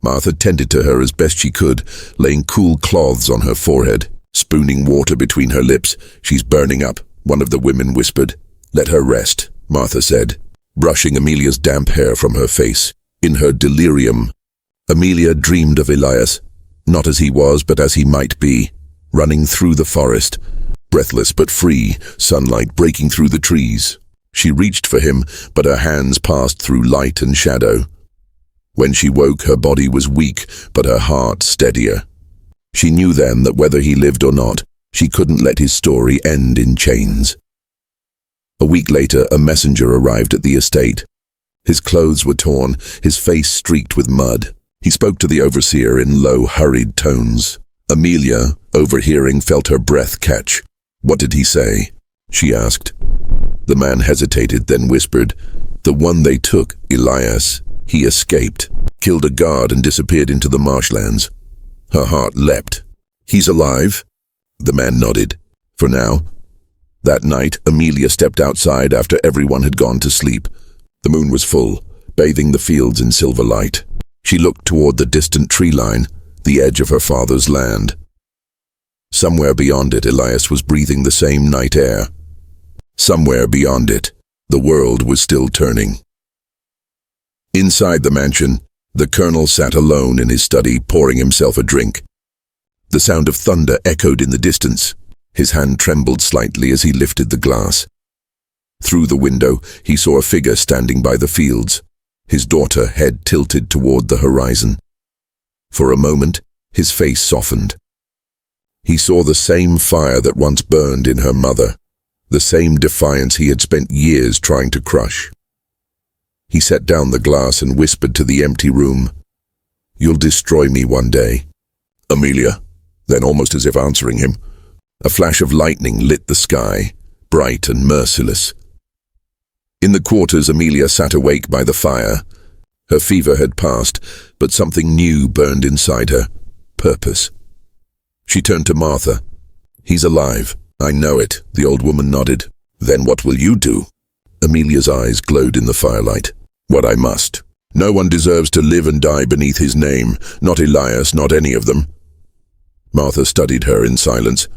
Martha tended to her as best she could, laying cool cloths on her forehead, spooning water between her lips. "She's burning up," one of the women whispered. "Let her rest," Martha said, brushing Amelia's damp hair from her face. In her delirium, Amelia dreamed of Elias, not as he was, but as he might be, running through the forest, breathless but free, sunlight breaking through the trees. She reached for him, but her hands passed through light and shadow. When she woke, her body was weak, but her heart steadier. She knew then that whether he lived or not, she couldn't let his story end in chains. A week later, a messenger arrived at the estate. His clothes were torn, his face streaked with mud. He spoke to the overseer in low, hurried tones. Amelia, overhearing, felt her breath catch. "What did he say?" she asked. The man hesitated, then whispered, "The one they took, Elias. He escaped, killed a guard and disappeared into the marshlands." Her heart leapt. "He's alive?" The man nodded. "For now." That night, Amelia stepped outside after everyone had gone to sleep. The moon was full, bathing the fields in silver light. She looked toward the distant tree line, the edge of her father's land. Somewhere beyond it, Elias was breathing the same night air. Somewhere beyond it, the world was still turning. Inside the mansion, the colonel sat alone in his study, pouring himself a drink. The sound of thunder echoed in the distance. His hand trembled slightly as he lifted the glass. Through the window, he saw a figure standing by the fields, his daughter, head tilted toward the horizon. For a moment, his face softened. He saw the same fire that once burned in her mother, the same defiance he had spent years trying to crush. He set down the glass and whispered to the empty room, "You'll destroy me one day." "Amelia," then almost as if answering him, a flash of lightning lit the sky. bright and merciless. In the quarters, Amelia sat awake by the fire. Her fever had passed, but something new burned inside her. Purpose. She turned to Martha. "He's alive. I know it," the old woman nodded. "Then what will you do?" Amelia's eyes glowed in the firelight. "What I must. No one deserves to live and die beneath his name. Not Elias, not any of them." Martha studied her in silence.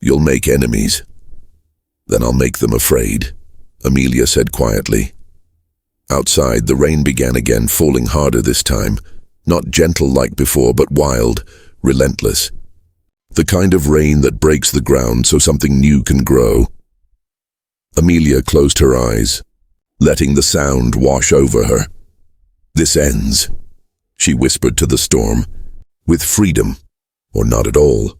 "You'll make enemies." "Then I'll make them afraid," Amelia said quietly. Outside, the rain began again, falling harder this time. Not gentle like before, but wild, relentless. The kind of rain that breaks the ground so something new can grow. Amelia closed her eyes, letting the sound wash over her. "This ends," she whispered to the storm, "with freedom, or not at all."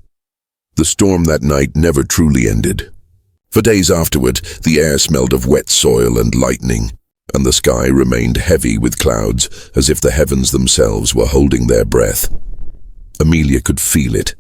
The storm that night never truly ended. For days afterward, the air smelled of wet soil and lightning, and the sky remained heavy with clouds, as if the heavens themselves were holding their breath. Amelia could feel it.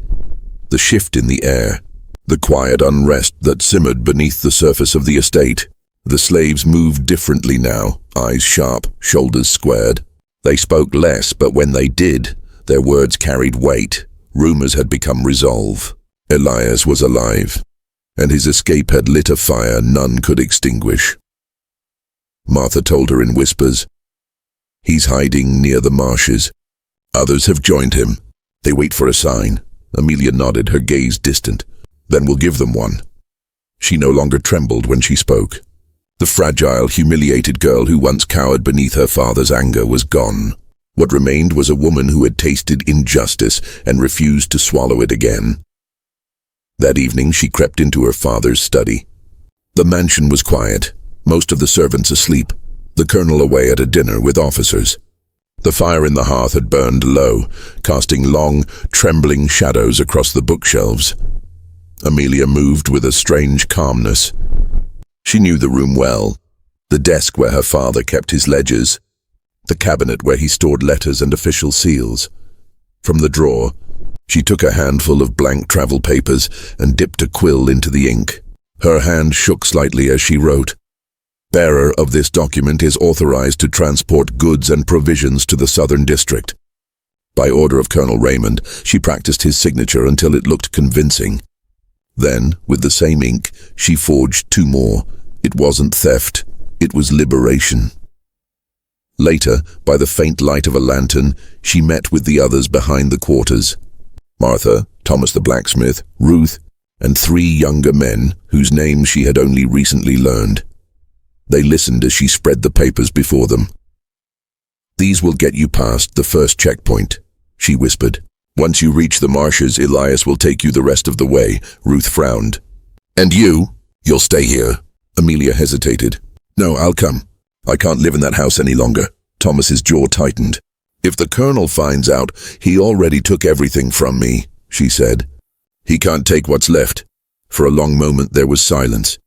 The shift in the air, the quiet unrest that simmered beneath the surface of the estate. The slaves moved differently now, eyes sharp, shoulders squared. They spoke less, but when they did, their words carried weight. Rumors had become resolve. Elias was alive, and his escape had lit a fire none could extinguish. Martha told her in whispers, "He's hiding near the marshes. Others have joined him. They wait for a sign." Amelia nodded, her gaze distant. "Then we'll give them one." She no longer trembled when she spoke. The fragile, humiliated girl who once cowered beneath her father's anger was gone. What remained was a woman who had tasted injustice and refused to swallow it again. That evening she crept into her father's study. The mansion was quiet, most of the servants asleep, the colonel away at a dinner with officers. The fire in the hearth had burned low, casting long, trembling shadows across the bookshelves. Amelia moved with a strange calmness. She knew the room well, the desk where her father kept his ledgers, the cabinet where he stored letters and official seals. From the drawer, she took a handful of blank travel papers and dipped a quill into the ink. Her hand shook slightly as she wrote, "Bearer of this document is authorized to transport goods and provisions to the Southern District." By order of Colonel Raymond, she practiced his signature until it looked convincing. Then, with the same ink, she forged two more. It wasn't theft, it was liberation. Later, by the faint light of a lantern, she met with the others behind the quarters. Martha, Thomas the blacksmith, Ruth, and 3 younger men whose names she had only recently learned. They listened as she spread the papers before them. "These will get you past the first checkpoint," she whispered. "Once you reach the marshes, Elias will take you the rest of the way." Ruth frowned. "And you'll stay here." Amelia hesitated. "No, I'll come. I can't live in that house any longer." Thomas's jaw tightened. "If the colonel finds out, he already took everything from me," she said. "He can't take what's left." For a long moment there was silence.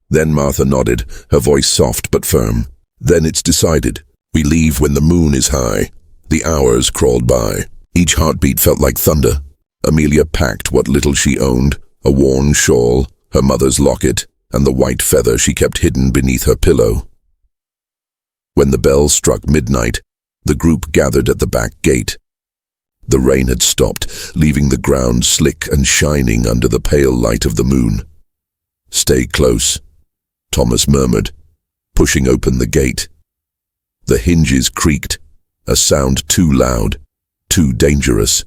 Then Martha nodded, her voice soft but firm. "Then it's decided. We leave when the moon is high." The hours crawled by. Each heartbeat felt like thunder. Amelia packed what little she owned, a worn shawl, her mother's locket, and the white feather she kept hidden beneath her pillow. When the bell struck midnight, the group gathered at the back gate. The rain had stopped, leaving the ground slick and shining under the pale light of the moon. "Stay close," Thomas murmured, pushing open the gate. The hinges creaked, a sound too loud, too dangerous.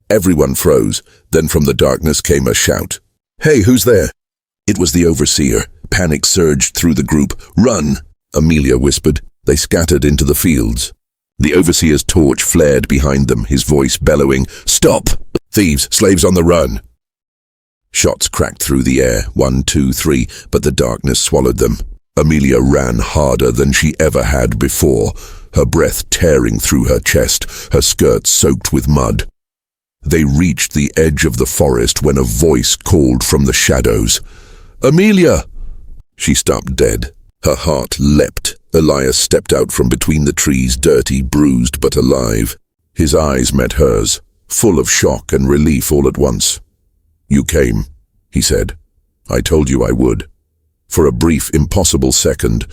Everyone froze, then from the darkness came a shout. "Hey, who's there?" It was the overseer. Panic surged through the group. "Run!" Amelia whispered. They scattered into the fields. The overseer's torch flared behind them, his voice bellowing, "Stop! Thieves, slaves on the run!" Shots cracked through the air, 1, 2, 3, but the darkness swallowed them. Amelia ran harder than she ever had before, her breath tearing through her chest, her skirts soaked with mud. They reached the edge of the forest when a voice called from the shadows. "Amelia!" She stopped dead. Her heart leapt. Elias stepped out from between the trees, dirty, bruised, but alive. His eyes met hers, full of shock and relief all at once. "You came," he said. I told you I would. For a brief, impossible second,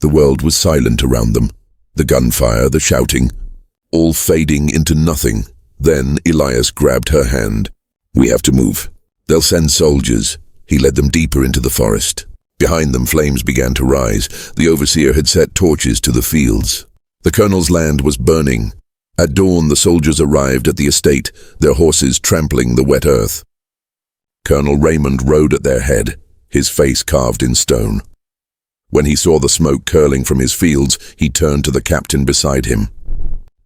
the world was silent around them. The gunfire, the shouting, all fading into nothing. Then Elias grabbed her hand. We have to move. They'll send soldiers. He led them deeper into the forest. Behind them, flames began to rise. The overseer had set torches to the fields. The colonel's land was burning. At dawn, the soldiers arrived at the estate, their horses trampling the wet earth. Colonel Raymond rode at their head, his face carved in stone. When he saw the smoke curling from his fields, he turned to the captain beside him.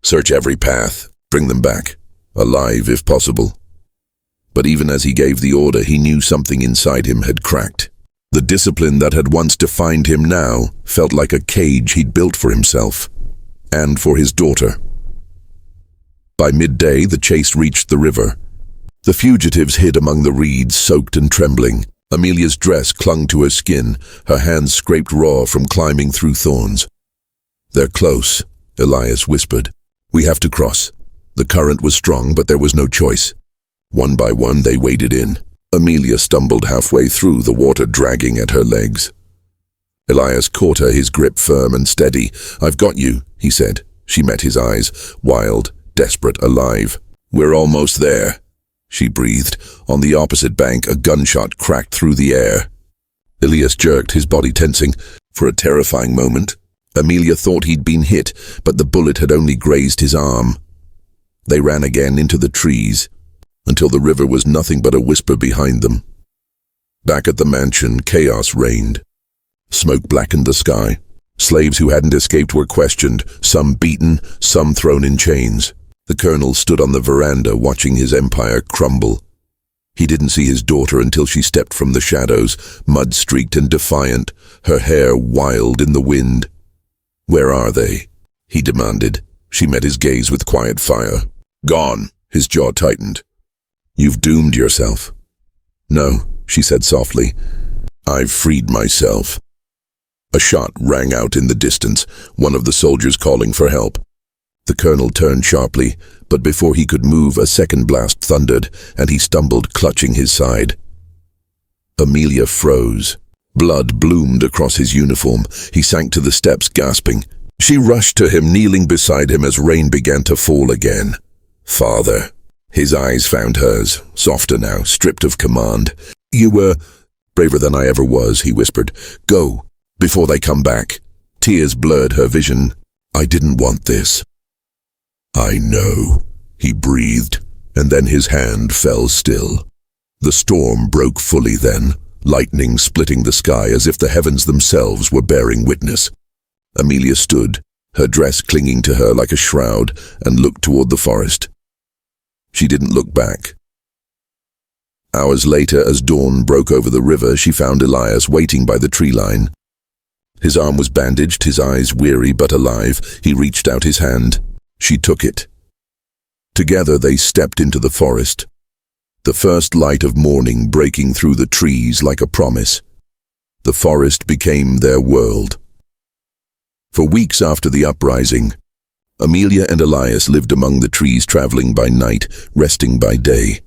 Search every path. Bring them back. Alive, if possible. But even as he gave the order, he knew something inside him had cracked. The discipline that had once defined him now felt like a cage he'd built for himself. And for his daughter. By midday, the chase reached the river. The fugitives hid among the reeds, soaked and trembling. Amelia's dress clung to her skin, her hands scraped raw from climbing through thorns. They're close, Elias whispered. We have to cross. The current was strong, but there was no choice. One by one, they waded in. Amelia stumbled halfway through, the water dragging at her legs. Elias caught her, his grip firm and steady. I've got you, he said. She met his eyes, wild, desperate, alive. We're almost there, she breathed. On the opposite bank, a gunshot cracked through the air. Elias jerked, his body tensing. For a terrifying moment, Amelia thought he'd been hit, but the bullet had only grazed his arm. They ran again into the trees, until the river was nothing but a whisper behind them. Back at the mansion, chaos reigned. Smoke blackened the sky. Slaves who hadn't escaped were questioned, some beaten, some thrown in chains. The colonel stood on the veranda watching his empire crumble. He didn't see his daughter until she stepped from the shadows, mud-streaked and defiant, her hair wild in the wind. Where are they? He demanded. She met his gaze with quiet fire. Gone. His jaw tightened. You've doomed yourself. No, she said softly. I've freed myself. A shot rang out in the distance, one of the soldiers calling for help. The colonel turned sharply, but before he could move, a second blast thundered, and he stumbled, clutching his side. Amelia froze. Blood bloomed across his uniform. He sank to the steps, gasping. She rushed to him, kneeling beside him as rain began to fall again. Father. His eyes found hers, softer now, stripped of command. You were braver than I ever was, he whispered. Go, before they come back. Tears blurred her vision. I didn't want this. I know, he breathed, and then his hand fell still. The storm broke fully then, lightning splitting the sky as if the heavens themselves were bearing witness. Amelia stood, her dress clinging to her like a shroud, and looked toward the forest. She didn't look back. Hours later, as dawn broke over the river, she found Elias waiting by the tree line. His arm was bandaged, his eyes weary but alive. He reached out his hand. She took it. Together they stepped into the forest, the first light of morning breaking through the trees like a promise. The forest became their world. For weeks after the uprising, Amelia and Elias lived among the trees, traveling by night, resting by day.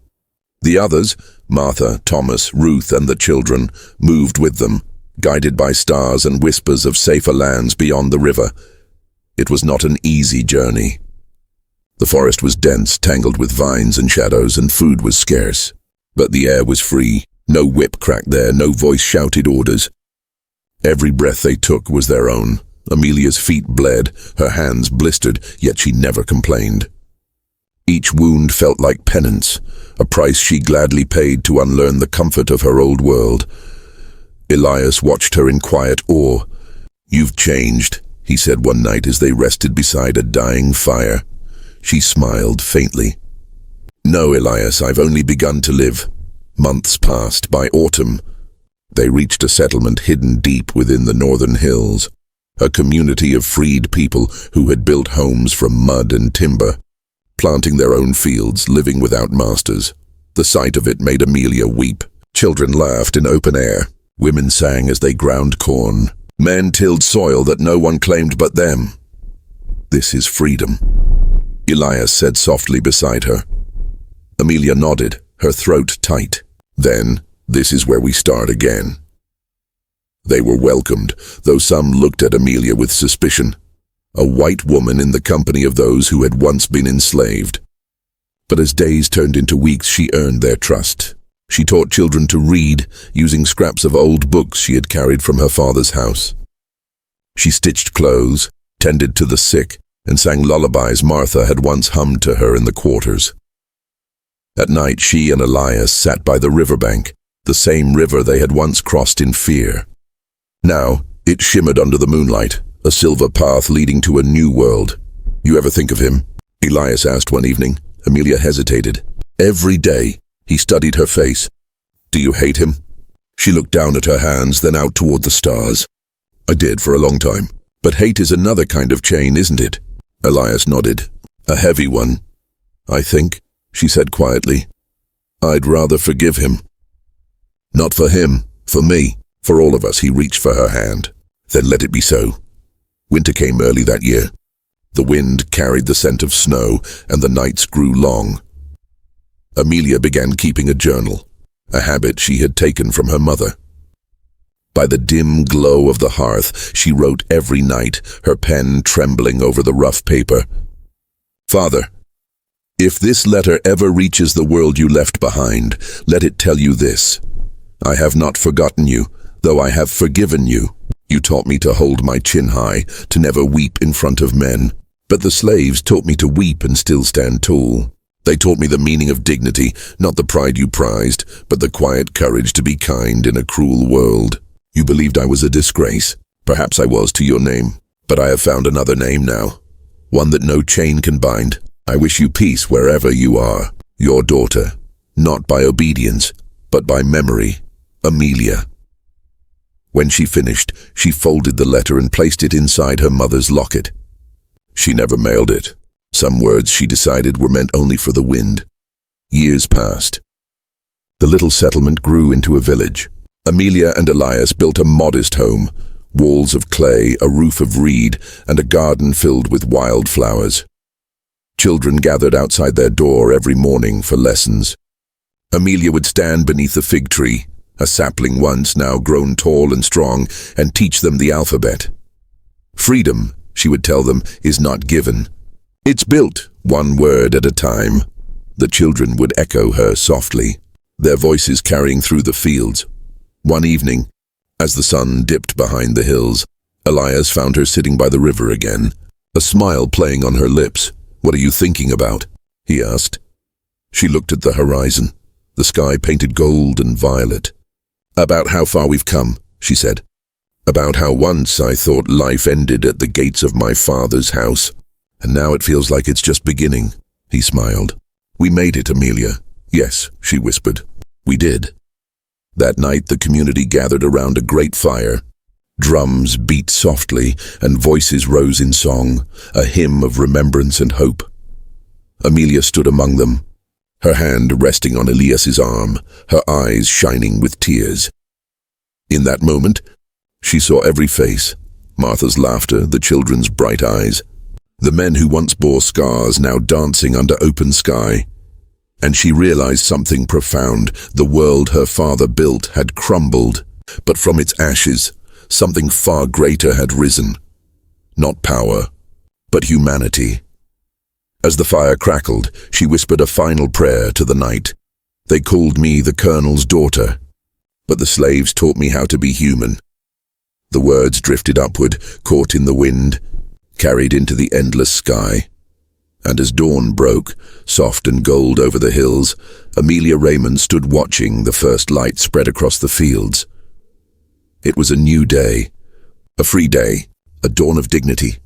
The others, Martha, Thomas, Ruth, and the children, moved with them, guided by stars and whispers of safer lands beyond the river. It was not an easy journey. The forest was dense, tangled with vines and shadows, and food was scarce. But the air was free. No whip cracked there, no voice shouted orders. Every breath they took was their own. Amelia's feet bled, her hands blistered, yet she never complained. Each wound felt like penance, a price she gladly paid to unlearn the comfort of her old world. Elias watched her in quiet awe. You've changed, he said one night as they rested beside a dying fire. She smiled faintly. No, Elias, I've only begun to live. Months passed. By autumn, they reached a settlement hidden deep within the northern hills. A community of freed people who had built homes from mud and timber, planting their own fields, living without masters. The sight of it made Amelia weep. Children laughed in open air. Women sang as they ground corn. Men tilled soil that no one claimed but them. This is freedom, Elias said softly beside her. Amelia nodded, her throat tight. Then, This is where we start again. They were welcomed, though some looked at Amelia with suspicion. A white woman in the company of those who had once been enslaved. But as days turned into weeks, she earned their trust. She taught children to read, using scraps of old books she had carried from her father's house. She stitched clothes, tended to the sick, and sang lullabies Martha had once hummed to her in the quarters. At night, she and Elias sat by the riverbank, the same river they had once crossed in fear. Now, it shimmered under the moonlight, a silver path leading to a new world. "You ever think of him?" Elias asked one evening. Amelia hesitated. Every day, he studied her face. "Do you hate him?" She looked down at her hands, then out toward the stars. "I did for a long time. But hate is another kind of chain, isn't it?" Elias nodded. "A heavy one, I think," she said quietly. "I'd rather forgive him." "Not for him, for me, for all of us." He reached for her hand. "Then let it be so." Winter came early that year. The wind carried the scent of snow, and the nights grew long. Amelia began keeping a journal, a habit she had taken from her mother. By the dim glow of the hearth, she wrote every night, her pen trembling over the rough paper. "Father, if this letter ever reaches the world you left behind, let it tell you this. I have not forgotten you, though I have forgiven you. You taught me to hold my chin high, to never weep in front of men. But the slaves taught me to weep and still stand tall. They taught me the meaning of dignity, not the pride you prized, but the quiet courage to be kind in a cruel world. You believed I was a disgrace. Perhaps I was to your name. But I have found another name now, one that no chain can bind. I wish you peace wherever you are. Your daughter, not by obedience, but by memory, Amelia." When she finished, she folded the letter and placed it inside her mother's locket. She never mailed it. Some words, she decided, were meant only for the wind. Years passed. The little settlement grew into a village. Amelia and Elias built a modest home, walls of clay, a roof of reed, and a garden filled with wild flowers. Children gathered outside their door every morning for lessons. Amelia would stand beneath the fig tree, a sapling once, now grown tall and strong, and teach them the alphabet. "Freedom," she would tell them, "is not given. It's built, one word at a time." The children would echo her softly, their voices carrying through the fields. One evening, as the sun dipped behind the hills, Elias found her sitting by the river again, a smile playing on her lips. "What are you thinking about?" he asked. She looked at the horizon, the sky painted gold and violet. "About how far we've come," she said. "About how once I thought life ended at the gates of my father's house, and now it feels like it's just beginning." He smiled. "We made it, Amelia." "Yes," she whispered. "We did." That night the community gathered around a great fire. Drums beat softly, and voices rose in song, a hymn of remembrance and hope. Amelia stood among them, her hand resting on Elias's arm, her eyes shining with tears. In that moment, she saw every face, Martha's laughter, the children's bright eyes, the men who once bore scars now dancing under open sky. And she realized something profound. The world her father built had crumbled, but from its ashes, something far greater had risen. Not power, but humanity. As the fire crackled, she whispered a final prayer to the night. "They called me the Colonel's daughter, but the slaves taught me how to be human." The words drifted upward, caught in the wind, carried into the endless sky. And as dawn broke, soft and gold over the hills, Amelia Raymond stood watching the first light spread across the fields. It was a new day, a free day, a dawn of dignity.